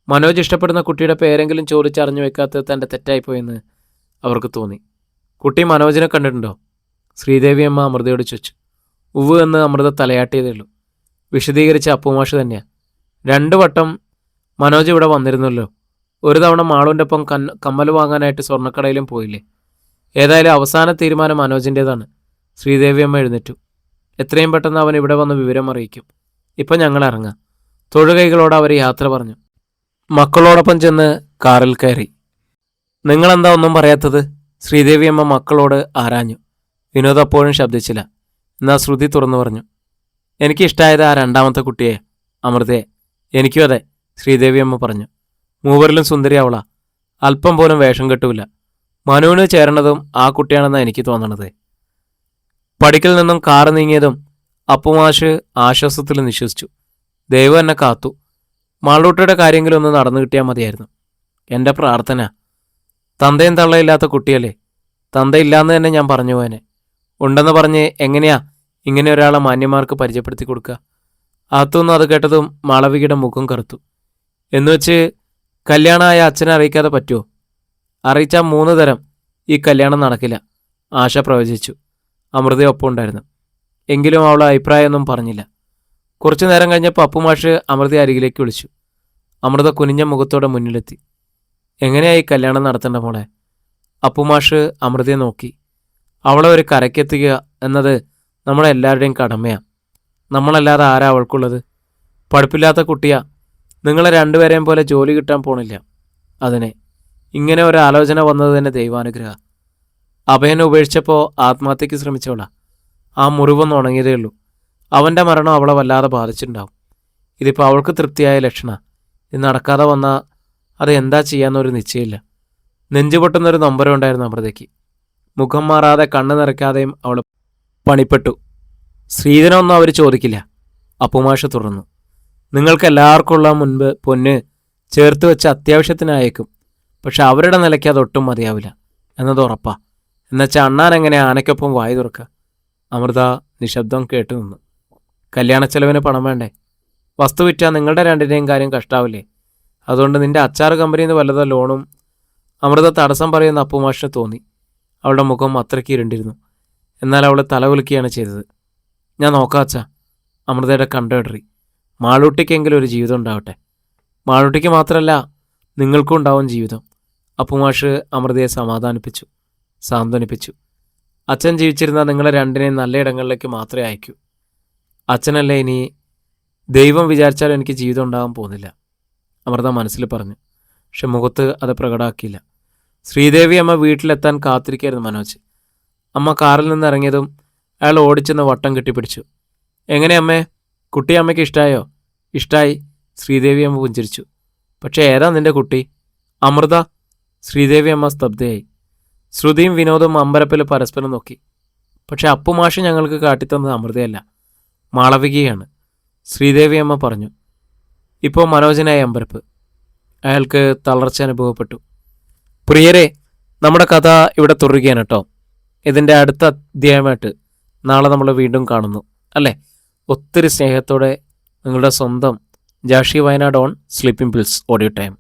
മനോജ് ഇഷ്ടപ്പെടുന്ന കുട്ടിയുടെ പേരെങ്കിലും ചോദിച്ചറിഞ്ഞു വെക്കാത്തത് തൻ്റെ തെറ്റായിപ്പോയെന്ന് അവർക്ക് തോന്നി. കുട്ടി മനോജിനെ കണ്ടിട്ടുണ്ടോ? ശ്രീദേവി അമ്മ അമൃതയോട് ചോദിച്ചു. ഉവ് എന്ന് അമൃത തലയാട്ടിയതേ ഉള്ളൂ. വിശദീകരിച്ച അപ്പുമാഷ് തന്നെയാണ്. 2 വട്ടം മനോജ് ഇവിടെ വന്നിരുന്നല്ലോ. ഒരു തവണ മാളുവിൻ്റെ ഒപ്പം കമ്മൽ വാങ്ങാനായിട്ട് സ്വർണ്ണക്കടയിലും പോയില്ലേ? ഏതായാലും അവസാന തീരുമാനം മനോജിൻ്റേതാണ്. ശ്രീദേവി അമ്മ എഴുന്നേറ്റു. എത്രയും പെട്ടെന്ന് അവൻ ഇവിടെ വന്ന് വിവരം അറിയിക്കും. ഇപ്പം ഞങ്ങൾ ഇറങ്ങാം. തൊഴുകൈകളോട് അവർ യാത്ര പറഞ്ഞു. മക്കളോടൊപ്പം ചെന്ന് കാറിൽ കയറി. നിങ്ങളെന്താ ഒന്നും പറയാത്തത്? ശ്രീദേവി അമ്മ മക്കളോട് ആരാഞ്ഞു. വിനോദ് അപ്പോഴും ശബ്ദിച്ചില്ല. എന്നാൽ ശ്രുതി തുറന്നു പറഞ്ഞു. എനിക്കിഷ്ടമായത് ആ രണ്ടാമത്തെ കുട്ടിയെ, അമൃതയെ. എനിക്കും അതെ, ശ്രീദേവി അമ്മ പറഞ്ഞു. മൂവരിലും സുന്ദരി അവളാ. അല്പം പോലും വേഷം കെട്ടുമില്ല. മനുവിന് ചേരണതും ആ കുട്ടിയാണെന്നാണ് എനിക്ക് തോന്നണത്. പടിക്കൽ നിന്നും കാറ് നീങ്ങിയതും അപ്പുമാഷ് ആശ്വാസത്തിൽ നിശ്വസിച്ചു. ദൈവം എന്നെ കാത്തു. മാളൂട്ടിയുടെ കാര്യങ്ങളും ഒന്ന് നടന്നു കിട്ടിയാൽ മതിയായിരുന്നു. എൻ്റെ പ്രാർത്ഥന. തന്തയും തള്ളയില്ലാത്ത കുട്ടിയല്ലേ. തന്തയില്ലാന്ന് തന്നെ ഞാൻ പറഞ്ഞു പോയനെ. ഉണ്ടെന്ന് പറഞ്ഞ് എങ്ങനെയാ ഇങ്ങനെ ഒരാളെ മാന്യന്മാർക്ക് പരിചയപ്പെടുത്തി കൊടുക്കുക? അകത്തുനിന്ന് അത് കേട്ടതും മാളവികയുടെ മുഖം കറുത്തു. എന്നുവെച്ച് കല്യാണമായ അച്ഛനെ അറിയിക്കാതെ പറ്റുമോ? അറിയിച്ചാൽ 3 തരം ഈ കല്യാണം നടക്കില്ല, ആശ പ്രവചിച്ചു. അമൃതയൊപ്പം ഉണ്ടായിരുന്നു. എങ്കിലും അവൾ അഭിപ്രായമൊന്നും പറഞ്ഞില്ല. കുറച്ചു നേരം കഴിഞ്ഞപ്പോൾ അപ്പുമാഷ് അമൃതയെ അരികിലേക്ക് വിളിച്ചു. അമൃത കുനിഞ്ഞ മുഖത്തോടെ മുന്നിലെത്തി. എങ്ങനെയായി കല്യാണം നടത്തേണ്ട മോളെ? അപ്പുമാഷ് അമൃതയെ നോക്കി. അവളെ ഒരു കരയ്ക്കെത്തുക എന്നത് നമ്മളെല്ലാവരുടെയും കടമയാണ്. നമ്മളല്ലാതെ ആരാ അവൾക്കുള്ളത്? പഠിപ്പില്ലാത്ത കുട്ടിയാ. നിങ്ങളെ 2 പേരെയും പോലെ ജോലി കിട്ടാൻ പോണില്ല. അതിനെ ഇങ്ങനെ ഒരു ആലോചന വന്നത് തന്നെ ദൈവാനുഗ്രഹ. അഭയനെ ഉപേക്ഷിച്ചപ്പോൾ ആത്മഹത്യക്ക് ശ്രമിച്ചവളാ. ആ മുറിവൊന്നും ഉണങ്ങിയതേ ഉള്ളൂ. അവൻ്റെ മരണം അവളെ വല്ലാതെ ബാധിച്ചിട്ടുണ്ടാവും. ഇതിപ്പോൾ അവൾക്ക് തൃപ്തിയായ ലക്ഷണ. ഇത് നടക്കാതെ വന്നാൽ അത് എന്താ ചെയ്യാന്നൊരു നിശ്ചയമില്ല. നെഞ്ചുപൊട്ടുന്നൊരു നമ്പരം ഉണ്ടായിരുന്നു അമൃതയ്ക്ക്. മുഖം മാറാതെ കണ്ണ് നിറയ്ക്കാതെയും അവൾ പണിപ്പെട്ടു. സ്ത്രീധനമൊന്നും അവർ ചോദിക്കില്ല, അപ്പുമാഷ് തുടർന്നു. നിങ്ങൾക്ക് എല്ലാവർക്കുള്ള മുൻപ് പൊന്ന് ചേർത്ത് വെച്ച് അത്യാവശ്യത്തിനായേക്കും. പക്ഷെ അവരുടെ നിലയ്ക്ക് അതൊട്ടും മതിയാവില്ല എന്നത് ഉറപ്പാ. എന്നുവെച്ചാൽ അണ്ണാൻ എങ്ങനെ ആനയ്ക്കൊപ്പം വായി തുറക്കുക? അമൃത നിശബ്ദം കേട്ടു നിന്നു. കല്യാണച്ചെലവിന് പണം വേണ്ടേ? വസ്തു വിറ്റാൽ നിങ്ങളുടെ 2ൻ്റെയും കാര്യം കഷ്ടാവില്ലേ? അതുകൊണ്ട് നിന്റെ അച്ചാർ കമ്പനിയിൽ നിന്ന് വല്ലതോ ലോണും? അമൃത തടസ്സം പറയുന്ന അപ്പുമാഷിന് തോന്നി. അവളുടെ മുഖം അത്രയ്ക്ക് ഇരുണ്ടിരുന്നു. എന്നാൽ അവൾ തലകുലുക്കുകയാണ് ചെയ്തത്. ഞാൻ നോക്കാം അച്ഛാ. അമൃതയുടെ കണ്ടിടറി. മാളൂട്ടിക്കെങ്കിലും ഒരു ജീവിതം ഉണ്ടാവട്ടെ. മാളൂട്ടിക്ക് മാത്രമല്ല, നിങ്ങൾക്കും ഉണ്ടാവും ജീവിതം. അപ്പുമാഷ് അമൃതയെ സമാധാനിപ്പിച്ചു, സാന്ത്വനിപ്പിച്ചു. അച്ഛൻ ജീവിച്ചിരുന്നാൽ നിങ്ങളെ 2നെയും നല്ല ഇടങ്ങളിലേക്ക് മാത്രമേ അയക്കൂ. അച്ഛനല്ലേ ഇനി. ദൈവം വിചാരിച്ചാലും എനിക്ക് ജീവിതം ഉണ്ടാകാൻ പോകുന്നില്ല, അമൃത മനസ്സിൽ പറഞ്ഞു. പക്ഷെ മുഖത്ത് അത് പ്രകടമാക്കിയില്ല. ശ്രീദേവി അമ്മ വീട്ടിലെത്താൻ കാത്തിരിക്കായിരുന്നു മനോജ്. അമ്മ കാറിൽ നിന്ന് ഇറങ്ങിയതും അയാൾ ഓടിച്ചെന്ന് വട്ടം കെട്ടിപ്പിടിച്ചു. എങ്ങനെ അമ്മേ, കുട്ടി അമ്മയ്ക്ക് ഇഷ്ടമായോ? ഇഷ്ടമായി, ശ്രീദേവി അമ്മ പുഞ്ചിരിച്ചു. പക്ഷേ ഏതാ നിന്റെ കുട്ടി? അമൃത. ശ്രീദേവി അമ്മ സ്തബ്ധയായി. ശ്രുതിയും വിനോദും അമ്പരപ്പിൽ പരസ്പരം നോക്കി. പക്ഷെ അപ്പുമാഷ് ഞങ്ങൾക്ക് കാട്ടിത്തന്നത് അമൃതയല്ല, മാളവികയാണ്, ശ്രീദേവി അമ്മ പറഞ്ഞു. ഇപ്പോൾ മനോജനായ അമ്പരപ്പ്. അയാൾക്ക് തളർച്ച അനുഭവപ്പെട്ടു. പ്രിയരെ, നമ്മുടെ കഥ ഇവിടെ തുടരുകയാണ് കേട്ടോ. ഇതിൻ്റെ അടുത്ത അധ്യായമായിട്ട് നാളെ നമ്മൾ വീണ്ടും കാണുന്നു അല്ലേ? ഒത്തിരി സ്നേഹത്തോടെ നിങ്ങളുടെ സ്വന്തം Jashi Wayanad on sleeping pills audio time.